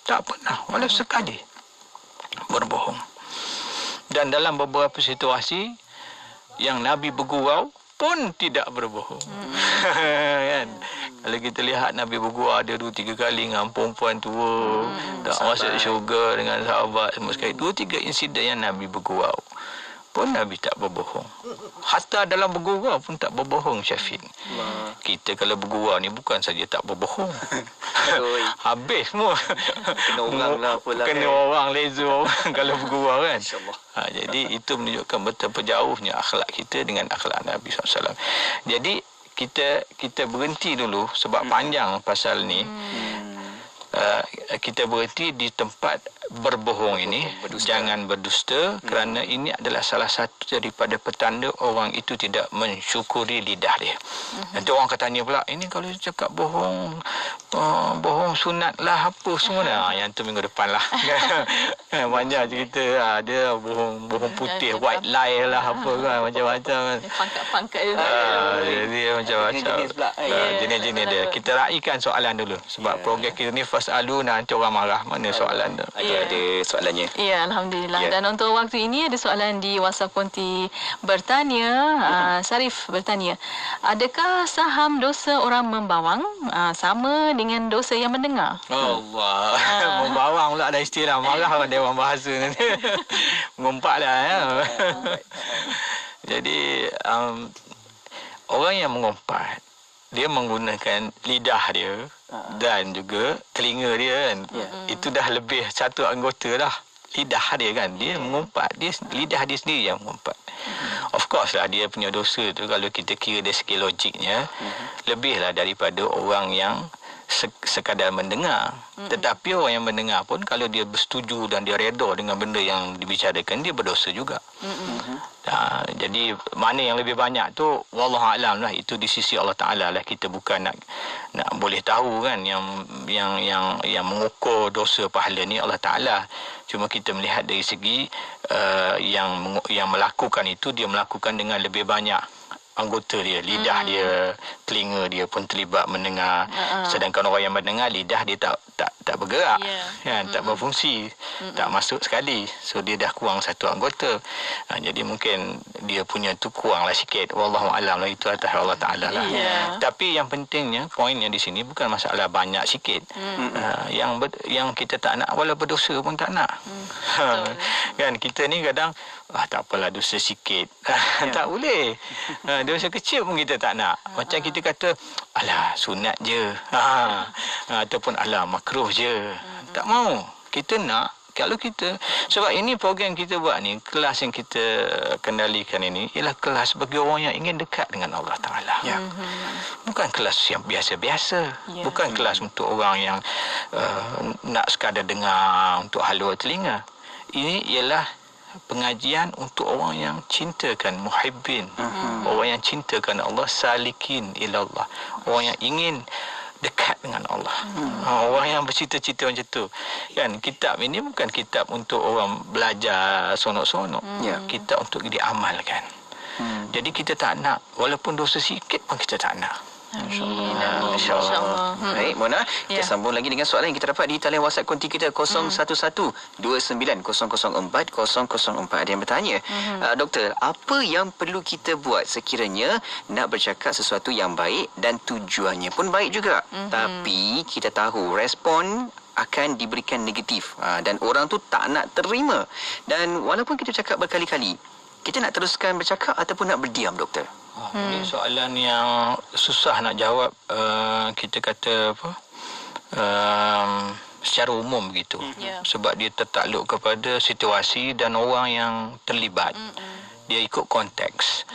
Tak pernah walau sekali berbohong. Dan dalam beberapa situasi yang Nabi bergurau pun tidak berbohong. Kan? Kalau kita lihat Nabi bergurau ada 2-3 kali dengan perempuan tua, tak masuk syurga dengan sahabat, semua sekali. 2-3 insiden yang Nabi bergurau pun Nabi tak berbohong. Hatta dalam bergurau pun tak berbohong, Syafiq. Kita kalau bergurau ni bukan saja tak berbohong. Habis semua. Kena orang lah pula. Kena orang leza orang kalau bergurau kan. Jadi itu menunjukkan betapa jauhnya akhlak kita dengan akhlak Nabi SAW. Jadi kita berhenti dulu sebab panjang pasal ni. Kita berhenti di tempat berbohong ini, jangan berdusta, kerana ini adalah salah satu daripada petanda orang itu tidak mensyukuri lidah dia. Nanti orang akan tanya pula, ini kalau cakap bohong, bohong sunat lah apa semua. Yang tu minggu depan lah. Banyak cerita, ada bohong putih, white lie lah apa kan, macam-macam kan. Pangkat-pangkat itu. Jadi macam-macam. Jenis-jenis dia. Kita raikan soalan dulu sebab program kita ni fas'aluna, nanti orang marah. Mana soalan tu? Ada soalannya. Ya, Alhamdulillah. Dan untuk waktu ini ada soalan di WhatsApp Konti bertanya. Sarif bertanya, adakah saham dosa orang membawang sama dengan dosa yang mendengar? Allah. Membawang pula ada istilah, marah orang Dewan Bahasa nanti. Mengumpat lah ya. Jadi orang yang mengumpat, dia menggunakan lidah dia dan juga telinga dia kan. Itu dah lebih satu anggota dah. Lidah dia kan, dia mengumpat, lidah dia sendiri yang mengumpat. Of course lah dia punya dosa tu kalau kita kira dari segi logiknya lebihlah daripada orang yang sekadar mendengar. Tetapi orang yang mendengar pun kalau dia bersetuju dan dia reda dengan benda yang dibicarakan, dia berdosa juga. Jadi mana yang lebih banyak tu wallahu alam lah, itu di sisi Allah Taala lah. Kita bukan nak boleh tahu kan yang mengukur dosa pahala ni Allah Taala. Cuma kita melihat dari segi yang melakukan itu, dia melakukan dengan lebih banyak anggota dia, lidah dia, telinga dia pun terlibat mendengar. Sedangkan orang yang mendengar, lidah dia tak bergerak, kan, tak berfungsi, tak masuk sekali. So dia dah kurang satu anggota. Jadi mungkin dia punya tu kuranglah sikit. Wallahu alam lah, itu atas Allah Taala lah. Tapi yang pentingnya, poinnya di sini bukan masalah banyak sikit. Yang kita tak nak, walau berdosa pun tak nak. Kan kita ni kadang tak apalah dosa sikit. Tak boleh. Dosa kecil pun kita tak nak. Macam kita kata, alah sunat je. Ataupun alah makruh je. Tak mau. Kita nak, kalau kita, sebab ini program kita buat ni, kelas yang kita kendalikan ini ialah kelas bagi orang yang ingin dekat dengan Allah Ta'ala. Bukan kelas yang biasa-biasa. Bukan kelas untuk orang yang nak sekadar dengar, untuk halua telinga. Ini ialah pengajian untuk orang yang cintakan muhibbin, orang yang cintakan Allah, salikin ilallah, orang yang ingin dekat dengan Allah, orang yang bercita-cita macam tu. Kan kitab ini bukan kitab untuk orang belajar sonok-sonok, kitab untuk diamalkan. Jadi kita tak nak, walaupun dosa sikit pun kita tak nak. InsyaAllah. Baik, Mona, kita sambung lagi dengan soalan yang kita dapat di talian WhatsApp konti kita 0112904004. Ada yang bertanya, doktor, apa yang perlu kita buat sekiranya nak bercakap sesuatu yang baik dan tujuannya pun baik juga, tapi kita tahu respon akan diberikan negatif, dan orang tu tak nak terima, dan walaupun kita cakap berkali-kali, kita nak teruskan bercakap ataupun nak berdiam, doktor? Ini soalan yang susah nak jawab. Kita kata apa? Secara umum begitu. Sebab dia tertakluk kepada situasi dan orang yang terlibat. Dia ikut konteks.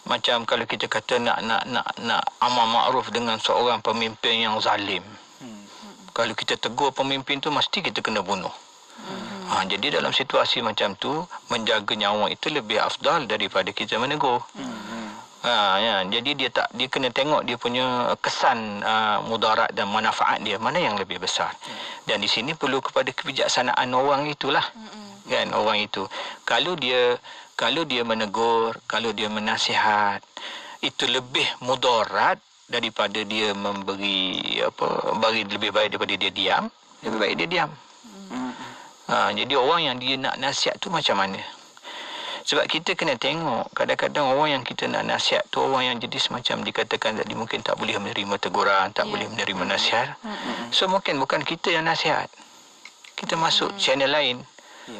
Macam kalau kita kata nak amar makruf dengan seorang pemimpin yang zalim. Kalau kita tegur pemimpin tu, mesti kita kena bunuh. Jadi dalam situasi macam tu, menjaga nyawa itu lebih afdal daripada kita menegur. Jadi dia kena tengok dia punya kesan mudarat dan manfaat dia, mana yang lebih besar. Dan di sini perlu kepada kebijaksanaan orang itulah. Kan, orang itu. Kalau dia menegur, kalau dia menasihat, itu lebih mudarat daripada dia memberi bagi lebih baik daripada dia diam, lebih baik dia diam. Jadi orang yang dia nak nasihat tu macam mana? Sebab kita kena tengok, kadang-kadang orang yang kita nak nasihat tu orang yang jadi semacam dikatakan tadi mungkin tak boleh menerima teguran, tak boleh menerima nasihat. So mungkin bukan kita yang nasihat. Kita masuk channel lain.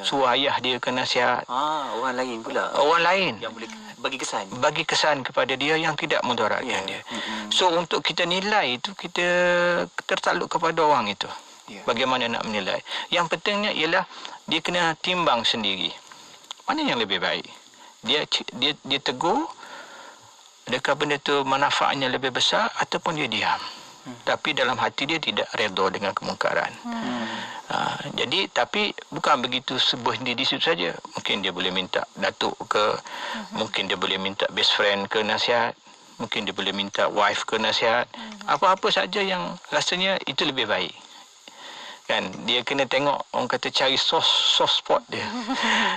Suruh ayah dia ke nasihat. Orang lain pula. Orang lain yang boleh bagi kesan. Bagi kesan kepada dia yang tidak mudaratkan dia. So untuk kita nilai itu, kita tertakluk kepada orang itu. Bagaimana nak menilai? Yang pentingnya ialah dia kena timbang sendiri. Mana yang lebih baik? Dia tegur, adakah benda tu manfaatnya lebih besar ataupun dia diam? Tapi dalam hati dia tidak redha dengan kemungkaran. Jadi tapi bukan begitu seberhenti di situ saja. Mungkin dia boleh minta datuk ke, mungkin dia boleh minta best friend ke nasihat, mungkin dia boleh minta wife ke nasihat. Apa-apa saja yang rasanya itu lebih baik. Kan dia kena tengok, orang kata cari soft spot dia.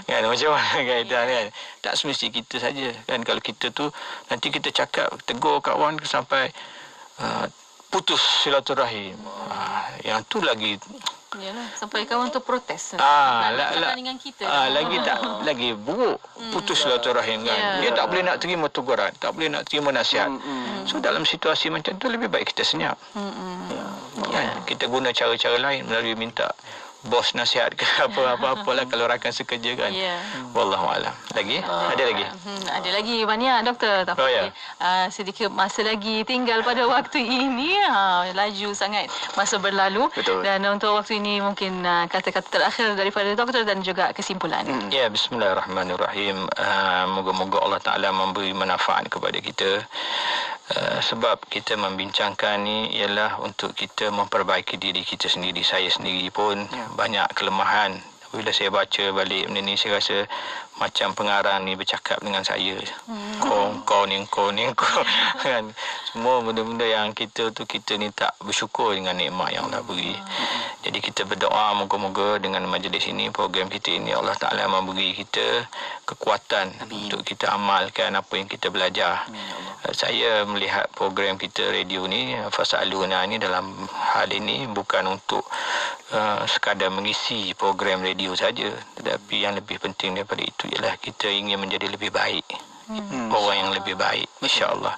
Kan macam mana kan? Tak semesti kita saja. Kan kalau kita tu nanti kita cakap tegur kawan sampai putus silaturahim. Yang tu lagi sampai kawan tu protes. Dengan kita. Lagi buruk putus silaturahim kan. Dia tak boleh nak terima teguran, tak boleh nak terima nasihat. So dalam situasi macam tu lebih baik kita senyap. Kita guna cara-cara lain, melalui minta bos nasihat ke apa-apalah kalau rakan sekerja kan. Wallahu alam. Lagi? Ada lagi? Ada lagi banyak, doktor. Tapi sedikit masa lagi tinggal pada waktu ini. Laju sangat masa berlalu. Betul. Dan untuk waktu ini mungkin kata-kata terakhir daripada doktor dan juga kesimpulan. Ya, bismillahirrahmanirrahim. Moga-moga Allah Ta'ala memberi manfaat kepada kita. Sebab kita membincangkan ni ialah untuk kita memperbaiki diri kita sendiri. Saya sendiri pun banyak kelemahan. Bila saya baca balik benda ni, saya rasa macam pengarang ni bercakap dengan saya. engkau ni kan. Semua benda-benda yang kita ni tak bersyukur dengan nikmat yang Allah beri. Jadi kita berdoa moga-moga dengan majlis ini, program kita ini, Allah Ta'ala memberi kita kekuatan untuk kita amalkan apa yang kita belajar. Saya melihat program kita radio ni, Fas'aluna ni, dalam hal ini bukan untuk sekadar mengisi program radio saja, tetapi yang lebih penting daripada itu ialah kita ingin menjadi lebih baik. Orang yang lebih baik, insya-Allah.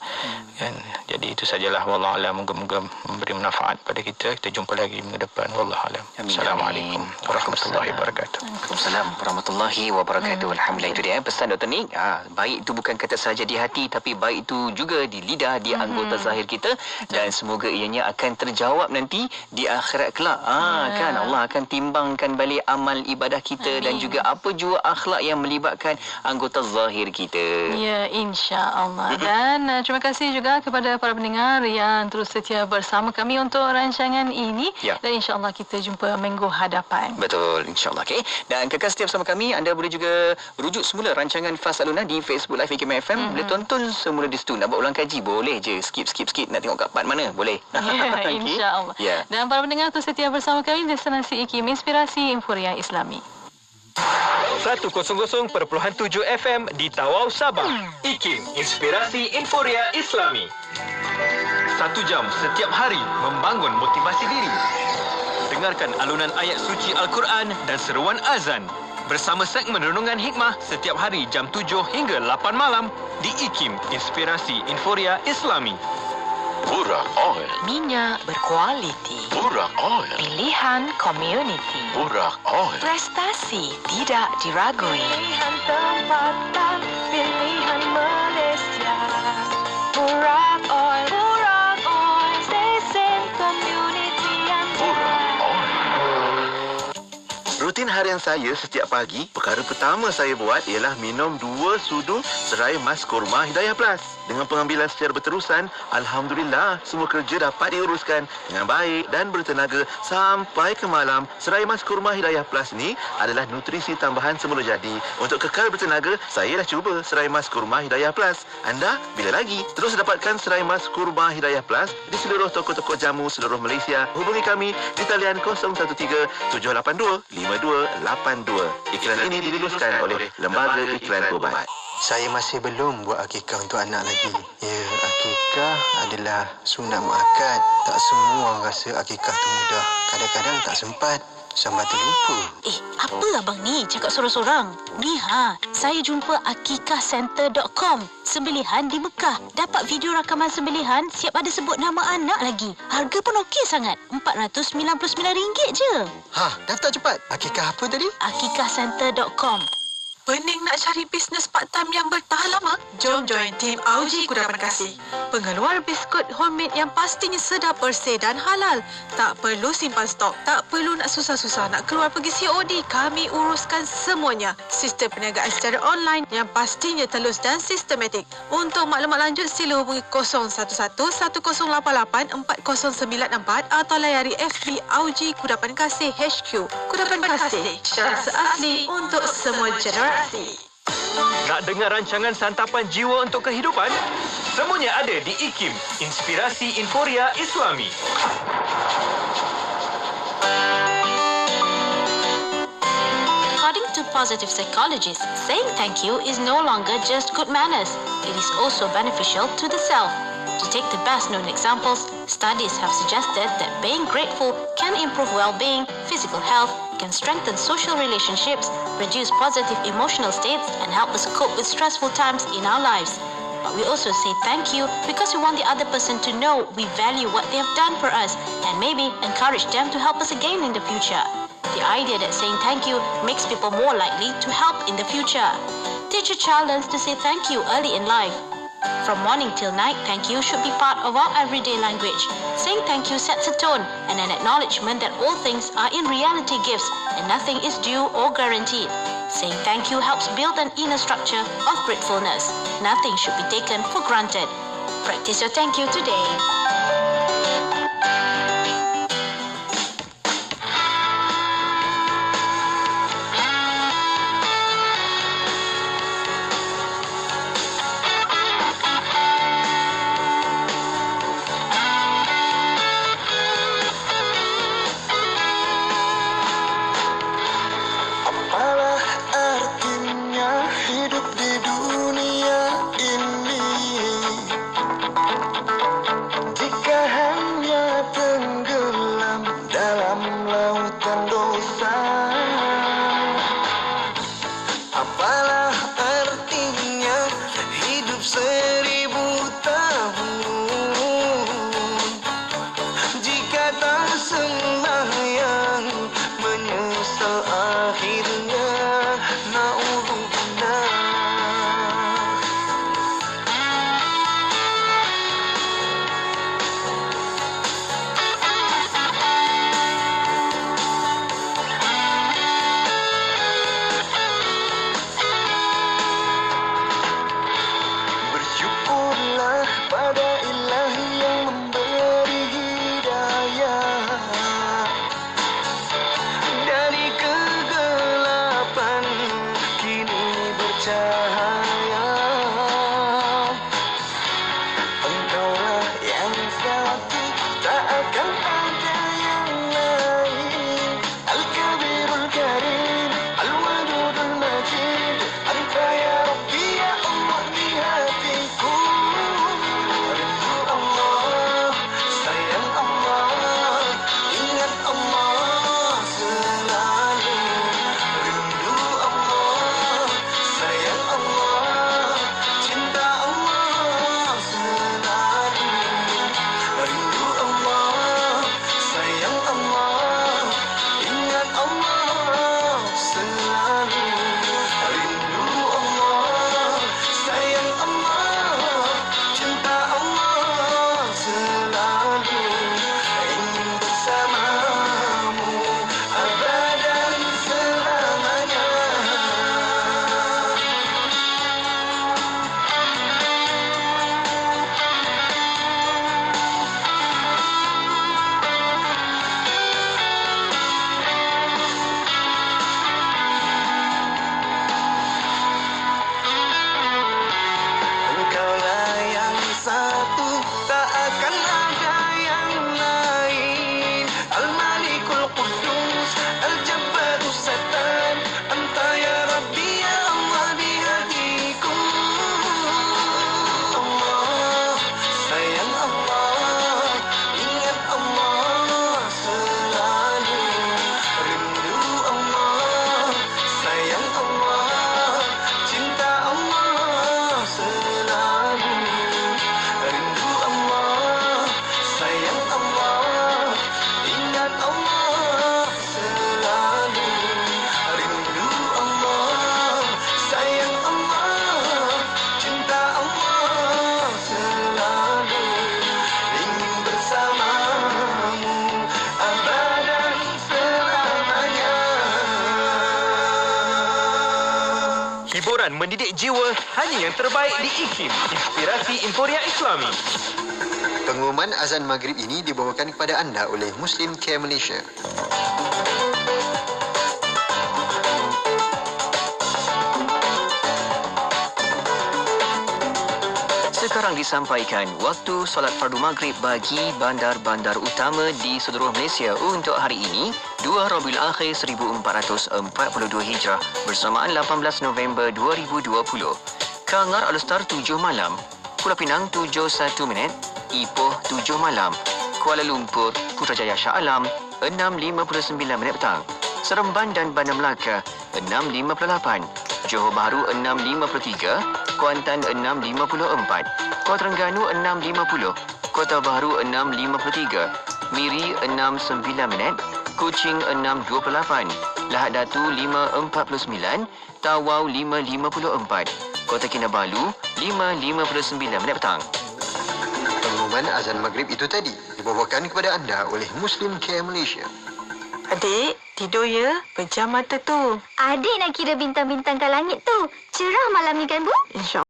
Kan? Jadi itu sajalah, wallahu alam, moga-moga memberi manfaat pada kita. Kita jumpa lagi minggu depan, wallahu alam. Assalamualaikum warahmatullahi wabarakatuh. Waalaikumsalam warahmatullahi wabarakatuh. Alhamdulillah, itu dia pesan Dr. Nick. Baik itu bukan kata saja di hati, tapi baik itu juga di lidah, di anggota zahir kita, dan semoga ianya akan terjawab nanti di akhirat kelak. Kan Allah akan timbangkan balik amal ibadah kita dan juga apa jua akhlak yang melibatkan anggota zahir kita. Ya, insya-Allah. Dan terima kasih juga kepada para pendengar yang terus setia bersama kami untuk rancangan ini. Dan insya-Allah kita jumpa minggu hadapan. Betul, insya-Allah. Okey. Dan kekal setia bersama kami. Anda boleh juga rujuk semula rancangan Fas'aluna di Facebook Live IKIM FM. Boleh tonton semula di situ. Nak buat ulang kaji boleh je. Skip. Nak tengok kat part mana? Boleh. Ya, insya-Allah. Dan para pendengar terus setia bersama kami Destinasi IKIM, Inspirasi Inforia Islami. 100.7 FM di Tawau, Sabah. IKIM, Inspirasi Inforia Islami. 1 jam setiap hari membangun motivasi diri. Dengarkan alunan ayat suci Al-Quran dan seruan azan bersama segmen Renungan Hikmah setiap hari jam 7 hingga 8 malam di IKIM, Inspirasi Inforia Islami. Burak Oil. Minyak berkualiti. Burak Oil. Pilihan community. Burak Oil. Prestasi tidak diragui. Pilihan tempatan, pilihan Malaysia. Burak Oil, stesen community anda. Burak Oil. Rutin harian saya setiap pagi, perkara pertama saya buat ialah minum 2 sudu serai mas kurma Hidayah Plus. Dengan pengambilan secara berterusan, Alhamdulillah, semua kerja dapat diuruskan dengan baik dan bertenaga sampai ke malam. Serai mas kurma Hidayah Plus ni adalah nutrisi tambahan semula jadi. Untuk kekal bertenaga, saya dah cuba serai mas kurma Hidayah Plus. Anda, bila lagi? Terus dapatkan serai mas kurma Hidayah Plus di seluruh toko-toko jamu seluruh Malaysia. Hubungi kami di talian 013-782-5282. Iklan ini diluluskan oleh Lembaga Iklan Obat. Saya masih belum buat akikah untuk anak lagi. Ya, akikah adalah sunat muakkad. Tak semua rasa akikah tu mudah. Kadang-kadang tak sempat. Sampai terlupa. Apa abang ni cakap sorang-sorang? Ni saya jumpa akikahcenter.com. Sembelihan di Mekah. Dapat video rakaman sembelihan, siap ada sebut nama anak lagi. Harga pun okey sangat. RM499 je. Daftar cepat. Akikah apa tadi? akikahcenter.com. Pening nak cari bisnes part-time yang bertahan lama? Jom join tim Auji Kudapan Kasih. Pengeluar biskut homemade yang pastinya sedap, bersih dan halal. Tak perlu simpan stok, tak perlu nak susah-susah nak keluar pergi COD. Kami uruskan semuanya. Sistem perniagaan secara online yang pastinya telus dan sistematik. Untuk maklumat lanjut sila hubungi 011-1088-4094 atau layari FB Auji Kudapan Kasih HQ. Kudapan Kasih, cara asli untuk semua generasi. Nak dengar rancangan Santapan Jiwa untuk Kehidupan? Semuanya ada di IKIM, Inspirasi Inforia Islami. According to positive psychologists, saying thank you is no longer just good manners. It is also beneficial to the self. To take the best-known examples, studies have suggested that being grateful can improve well-being, physical health, can strengthen social relationships, reduce positive emotional states, and help us cope with stressful times in our lives. But we also say thank you because we want the other person to know we value what they have done for us and maybe encourage them to help us again in the future. The idea that saying thank you makes people more likely to help in the future. Teach your child to say thank you early in life. From morning till night, thank you should be part of our everyday language. Saying thank you sets a tone and an acknowledgement that all things are in reality gifts and nothing is due or guaranteed. Saying thank you helps build an inner structure of gratefulness. Nothing should be taken for granted. Practice your thank you today. cahaya. Engkaulah yang satu, tak akan ada yang lain. Al-Kabirul Karim, Al-Wadudul Majid, Anta ya Rabbi ya Allah di hatiku. Rindu Allah, sayang Allah, ingat Allah selalu. Rindu Allah, sayang Allah, cinta Allah selalu. Rindu Allah, sayang Allah, ingat Allah selalu. Rindu Allah, sayang Allah, cinta Allah selalu. Ingin bersamamu abadan selamanya. Engkaulah yang satu, tak akan ada yang lain. Al-Malikul Qudus, Al-Jabbarus Satan, Anta ya Rabbi ya Allah di hatiku. Allah, sayang Allah, ingat Allah selalu. Rindu Allah, sayang Allah, cinta Allah selalu. Rindu Allah, sayang Allah, ingat Allah selalu. Rindu Allah, sayang Allah, cinta Allah selalu. Ingin bersamamu abadan selamanya. Hiburan mendidik jiwa hanya yang terbaik di IKIM, Inspirasi Inforia Islami. Pengumuman azan maghrib ini dibawakan kepada anda oleh Muslim Care Malaysia. Sekarang disampaikan waktu solat fardu maghrib bagi bandar-bandar utama di seluruh Malaysia untuk hari ini, 2 Rabiul Akhir 1442 Hijrah bersamaan 18 November 2020. Kangar Alustar 7 malam, Pulau Pinang 7:01 minit, Ipoh 7 malam, Kuala Lumpur Putrajaya Shah Alam 6:59 minit petang, Seremban dan Bandar Melaka 6:58, Johor Bahru 6:53, Kuantan 6:54, Kuala Terengganu 6:50, Kota Bahru 6:53, Miri 6:09 minit, Kuching 6:28, Lahad Datu 5:49, Tawau 5:54, Kota Kinabalu 5:59 minit petang. Pengumuman azan maghrib itu tadi dibawakan kepada anda oleh Muslim Care Malaysia. Adik, tidur ya. Pejam mata tu. Adik nak kira bintang-bintang kat langit tu. Cerah malam ni kan, Bu? InsyaAllah.